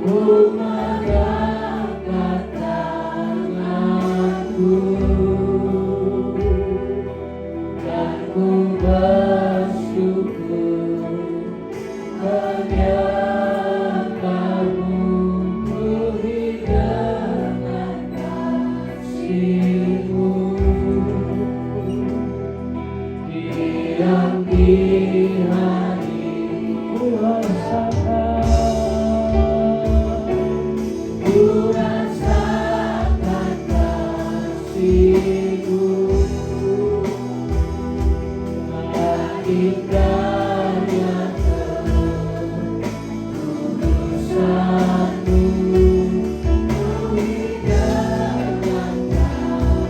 ku mengangkat tanganku dan ku bersyukur menyembah-Mu, penuhi dengan kasih-Mu. Diam di hadirat-Mu, ku rasakan kasih-Mu, indahnya kekudusan-Mu, penuhi dengan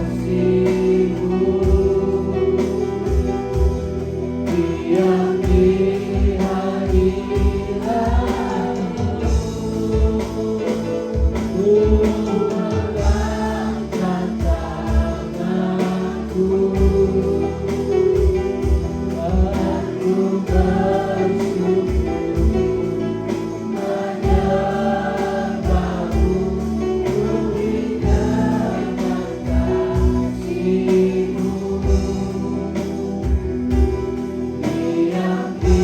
kasih-Mu. Diam di hadirat-Mu, ku mengangkat tanganku dan ku bersyukur menyembah-Mu, penuhi dengan kasih-Mu. Diam di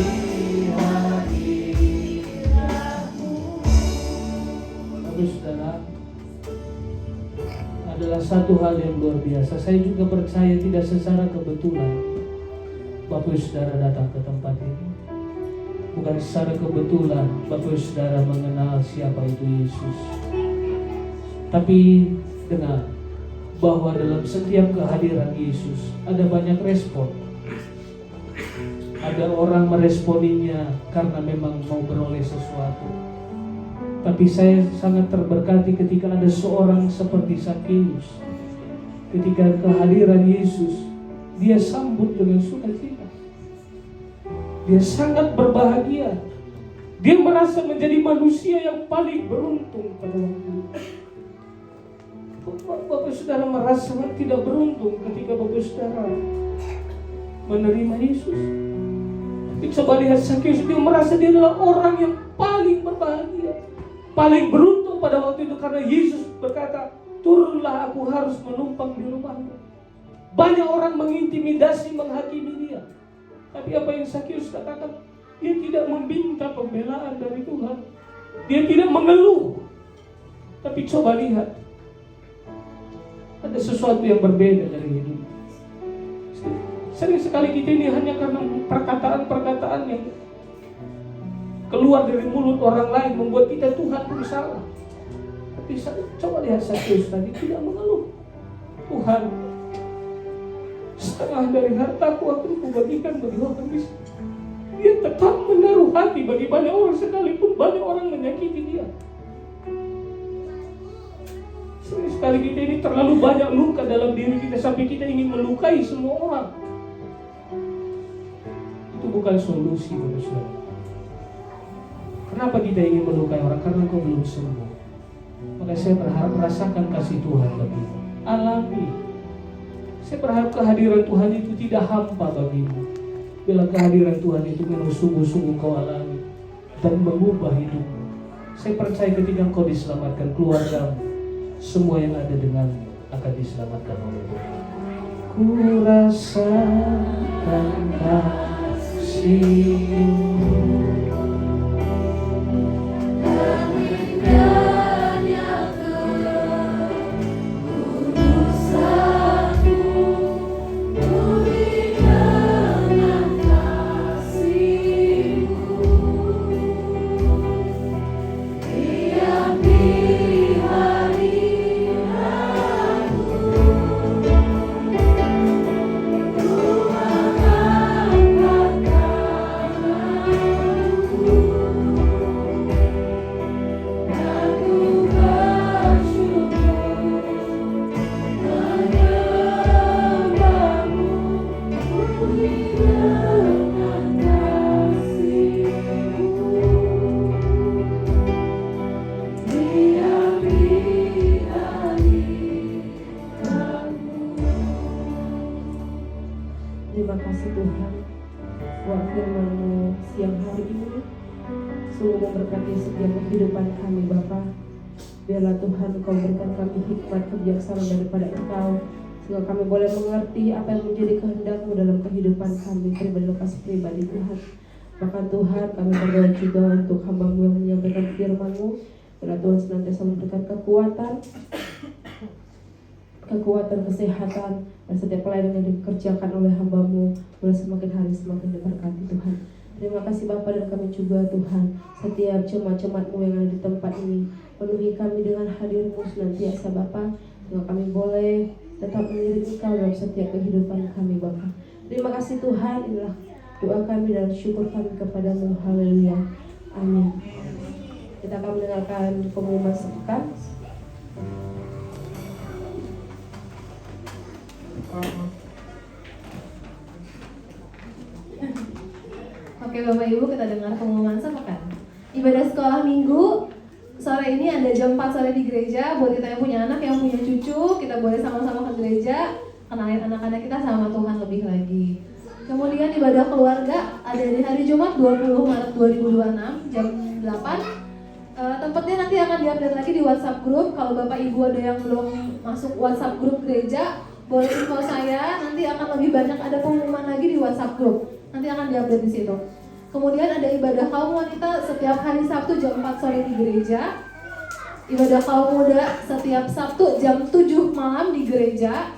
hadirat-Mu. Bapak Saudara, adalah satu hal yang luar biasa. Saya juga percaya tidak secara kebetulan Bapak Saudara datang ke tempat ini. Bukan secara kebetulan Bapak Saudara mengenal siapa itu Yesus. Tapi dengar bahwa dalam setiap kehadiran Yesus ada banyak respon. Ada orang meresponinya karena memang mau beroleh sesuatu. Tapi saya sangat terberkati ketika ada seorang seperti Zakheus. Ketika kehadiran Yesus, dia sambut dengan sukacita. Dia sangat berbahagia. Dia merasa menjadi manusia yang paling beruntung pada waktu itu. Bapak Saudara merasa tidak beruntung ketika Bapak Saudara menerima Yesus. Tapi coba lihat Zakheus, dia merasa dia adalah orang yang paling berbahagia, paling beruntung pada waktu itu, karena Yesus berkata, turunlah, aku harus menumpang di rumahmu. Banyak orang mengintimidasi, menghakimi dia. Tapi apa yang Zakheus katakan? Dia tidak meminta pembelaan dari Tuhan. Dia tidak mengeluh. Tapi coba lihat, ada sesuatu yang berbeda dari hidup. Sering sekali kita ini hanya karena perkataan-perkataan yang keluar dari mulut orang lain membuat kita Tuhan bersalah. Tapi coba lihat Zakheus tadi tidak mengeluh. Tuhan, setengah dari hartaku akan kubagikan bagi orang miskin. Dia tetap menaruh hati bagi banyak orang sekalipun banyak orang menyakiti dia. Sering sekali kita ini terlalu banyak luka dalam diri kita sampai kita ingin melukai semua orang. Itu bukan solusi, Bapak. Kenapa kita ingin melukai orang? Karena kau belum sembuh. Maka saya berharap merasakan kasih Tuhan bagimu. Alami. Saya berharap kehadiran Tuhan itu tidak hampa bagimu. Bila kehadiran Tuhan itu memang sungguh-sungguh kau alami dan mengubah hidupmu. Saya percaya ketika kau diselamatkan, keluargamu, semua yang ada denganmu akan diselamatkan oleh Tuhan. Ku rasakan kasih-Mu. buat firman-Mu siang hari ini. Sungguh memberkati setiap kehidupan kami Bapa. Biarlah Tuhan Engkau berikan kami hikmat kebijaksanaan daripada Engkau, sehingga kami boleh mengerti apa yang menjadi kehendak-Mu dalam kehidupan kami pribadi Tuhan. Bahkan Tuhan kami berdoa juga untuk hamba-Mu yang menyampaikan firman-Mu. Biarlah Tuhan senantiasa memberikan kekuatan, kesehatan, dan setiap pelayanan yang dikerjakan oleh hamba-Mu boleh semakin hari semakin diberkati Tuhan. Terima kasih Bapa, dan kami juga Tuhan, setiap jemaat-jemaat-Mu yang ada di tempat ini, penuhi kami dengan hadir-Mu senantiasa Bapa, sehingga kami boleh tetap mengiring Engkau dalam setiap kehidupan kami Bapa. Terima kasih Tuhan, inilah doa kami dan syukur kami kepada-Mu. Haleluya. Amin. Kita akan mendengarkan pengumuman sepekan. Oke Bapak Ibu, kita dengar pengumuman sepekan. Ibadah sekolah minggu sore ini ada jam 4 sore di gereja. Buat kita yang punya anak, yang punya cucu, kita boleh sama-sama ke gereja, kenalin anak-anak kita sama Tuhan lebih lagi. Kemudian ibadah keluarga ada di hari Jumat 20 Maret 2026 jam 8. Tempatnya nanti akan diupdate lagi di WhatsApp group. Kalau Bapak Ibu ada yang belum masuk WhatsApp group gereja, boleh info saya, nanti akan lebih banyak ada pengumuman lagi di WhatsApp group. Nanti akan diupdate di situ. Kemudian ada ibadah kaum wanita setiap hari Sabtu jam 4 sore di gereja. Ibadah kaum muda setiap Sabtu jam 7 malam di gereja.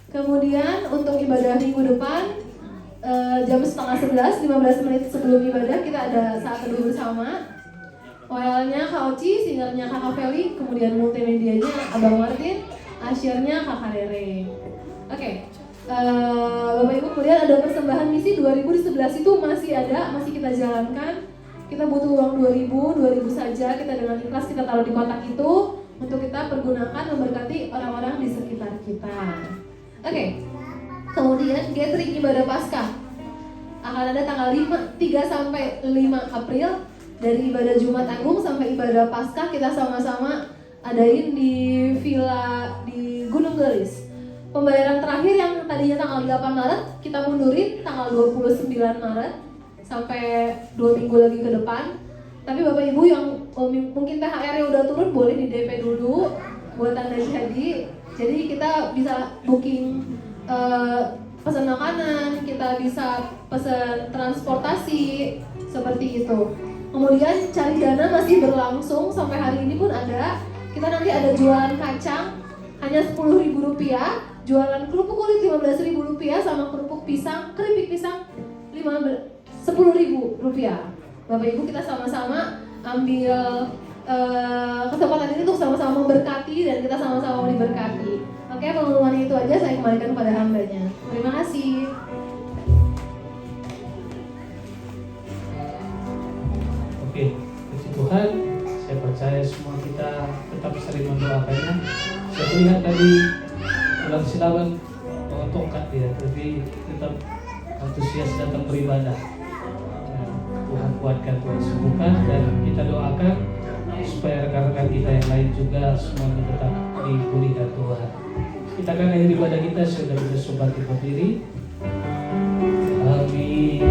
Kemudian untuk ibadah minggu depan jam setengah 11, 15 menit sebelum ibadah kita ada saat teduh bersama. Oilnya Kak Oci, singernya Kakak Feli, kemudian multimedianya Abang Martin, asyirnya Kakak Rere. Oke. Bapak Ibu, kemudian ada persembahan misi 2000 di sebelah situ masih ada, masih kita jalankan. Kita butuh uang 2000 saja, kita dengan ikhlas kita taruh di kotak itu untuk kita pergunakan memberkati orang-orang di sekitar kita. Oke. Kemudian gathering ibadah Paskah akan ada tanggal 3 sampai 5 April. Dari ibadah Jumat Agung sampai ibadah Paskah kita sama-sama adain di villa di Gunung Gelis. Pembayaran terakhir yang tadinya tanggal 8 Maret kita mundurin tanggal 29 Maret sampai 2 minggu lagi ke depan. Tapi Bapak Ibu yang mungkin THR-nya udah turun boleh di DP dulu buat tanda jadi. Jadi kita bisa booking pesan makanan, kita bisa pesan transportasi seperti itu. Kemudian cari dana masih berlangsung sampai hari ini pun ada. Kita nanti ada jualan kacang hanya Rp10.000, jualan kerupuk kulit Rp15.000 sama kerupuk pisang, keripik pisang Rp10.000. Bapak Ibu kita sama-sama ambil kesempatan ini untuk sama-sama memberkati dan kita sama-sama diberkati. Oke, pengumuman itu aja saya kembalikan kepada hambanya. Terima kasih. Oke, puji Tuhan, saya percaya semua kita tetap sering mendoakannya. Saya melihat tadi dalam silaban bawa tongkat dia, tapi tetap antusias datang beribadah. Tuhan kuatkan, Tuhan sembuhkan, dan kita doakan supaya rekan-rekan kita yang lain juga semuanya tetap dipulihkan Tuhan. Kita akan akhiri ibadah kita, sudah bisa sobat berdiri. Amin.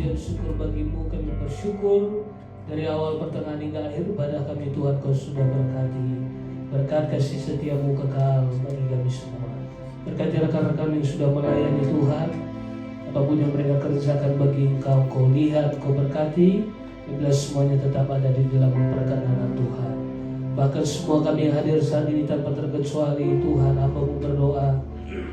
pujian syukur bagimu. Kami bersyukur dari awal pertengahan hingga akhir ibadah kami Tuhan, Kau sudah berkati. Berkat kasih setiamu kekal bagi kami semua. Berkati rekan-rekan yang sudah melayani Tuhan, apapun yang mereka kerjakan bagi Engkau, Kau lihat, Kau berkati. Bila semuanya tetap ada di dalam perkenan Tuhan. Bahkan semua kami yang hadir saat ini tanpa terkecuali, Tuhan, hamba-Mu berdoa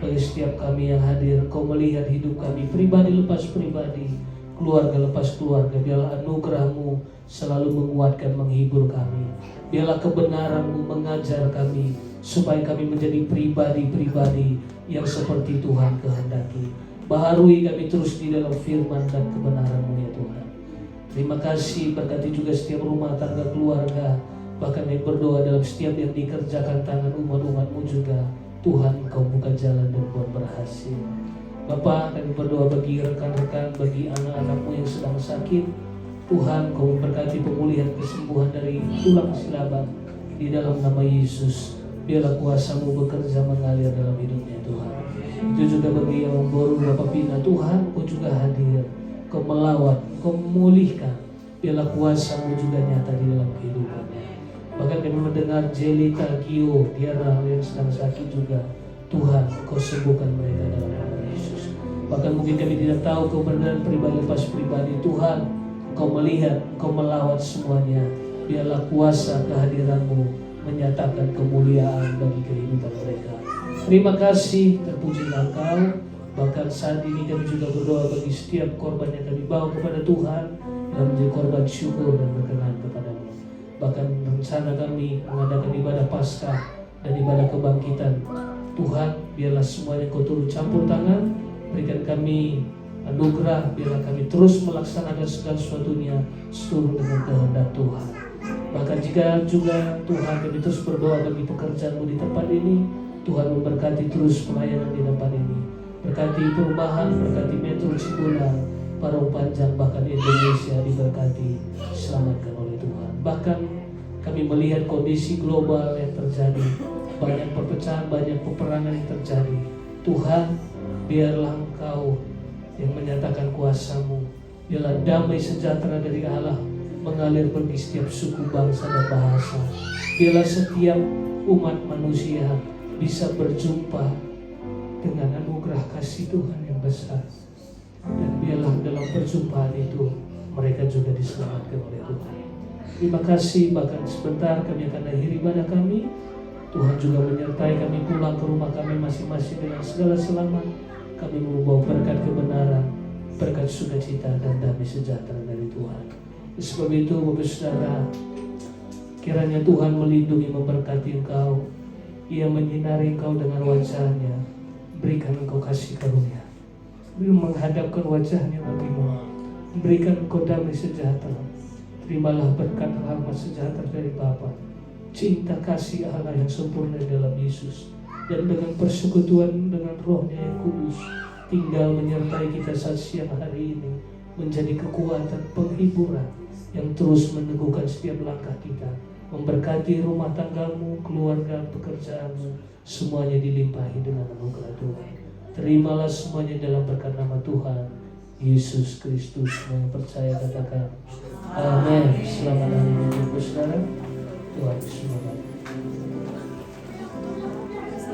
bagi setiap kami yang hadir. Kau melihat hidup kami, pribadi lepas pribadi, keluarga lepas keluarga. Biarlah anugerah-Mu selalu menguatkan, menghibur kami. Biarlah kebenaran-Mu mengajar kami, supaya kami menjadi pribadi-pribadi yang seperti Tuhan kehendaki. Baharui kami terus di dalam firman dan kebenaran-Mu ya Tuhan. Terima kasih, berkati juga setiap rumah tangga keluarga. Bahkan kami berdoa dalam setiap yang dikerjakan tangan umat-umat-Mu juga. Tuhan, Engkau buka jalan dan buat berhasil. Bapa, kami berdoa bagi rekan-rekan, bagi anak-anak-Mu yang sedang sakit. Tuhan, Kau memberkati pemulihan kesembuhan dari tulang silaba. Di dalam nama Yesus, biarlah kuasa-Mu bekerja mengalir dalam hidupnya Tuhan. Itu juga bagi yang baru Bapak Pina, Tuhan, Kau juga hadir. Kau melawat, Kau memulihkan. Biarlah kuasa-Mu juga nyata di dalam kehidupannya. Bahkan kami mendengar Jelita, Gio, Tiara yang sedang sakit juga. Tuhan, Kau sembuhkan mereka dalam nama Yesus. Bahkan mungkin kami tidak tahu kebenaran pribadi lepas pribadi. Tuhan, Kau melihat, Kau melawat semuanya. Biarlah kuasa kehadiran-Mu menyatakan kemuliaan bagi kehidupan mereka. Terima kasih, terpujilah Engkau. Bahkan saat ini kami juga berdoa bagi setiap korban yang kami bawa kepada Tuhan, dan menjadi korban syukur dan berkenan kepada-Mu. Bahkan rencana kami mengadakan ibadah Paskah dan ibadah kebangkitan, Tuhan, biarlah semuanya Kau turut campur tangan. Berikan kami anugerah, biarlah kami terus melaksanakan segala sesuatunya seturut dengan kehendak Tuhan. Bahkan jika juga Tuhan, kami terus berdoa bagi pekerjaan-Mu di tempat ini, Tuhan memberkati terus pelayanan di tempat ini. Berkati perubahan, berkati Metro Cipularang, Parung Panjang, bahkan Indonesia diberkati, selamatkan oleh Tuhan. Bahkan kami melihat kondisi global yang terjadi, banyak perpecahan, banyak peperangan yang terjadi. Tuhan, biarlah Engkau yang menyatakan kuasa-Mu. Biarlah damai sejahtera dari Allah mengalir bagi setiap suku, bangsa, dan bahasa. Biarlah setiap umat manusia bisa berjumpa dengan anugerah kasih Tuhan yang besar. Dan biarlah dalam perjumpaan itu mereka juga diselamatkan oleh Tuhan. Terima kasih, bahkan sebentar kami akan akhiri ibadah kami. Tuhan juga menyertai kami pulang ke rumah kami masing-masing dengan segala selamat. Kami membawa berkat kebenaran, berkat sukacita dan damai sejahtera dari Tuhan. Sebab itu Bapak Saudara, kiranya Tuhan melindungi, memberkati engkau. Ia menyinari engkau dengan wajah-Nya, berikan engkau kasih karunia. Beliau menghadapkan wajah-Nya bagimu, berikan engkau damai sejahtera. Terimalah berkat rahmat sejahtera dari Bapa, cinta kasih Allah yang sempurna dalam Yesus, dan dengan persekutuan dengan Roh-Nya yang kudus, tinggal menyertai kita saat siang hari ini, menjadi kekuatan penghiburan yang terus meneguhkan setiap langkah kita, memberkati rumah tanggamu, keluarga, pekerjaanmu, semuanya dilimpahi dengan anugerah Tuhan. Terimalah semuanya dalam berkat nama Tuhan Yesus Kristus. Yang percaya katakan amin. Selamat hari Minggu, saudara. Tuhan Yesus memberkati.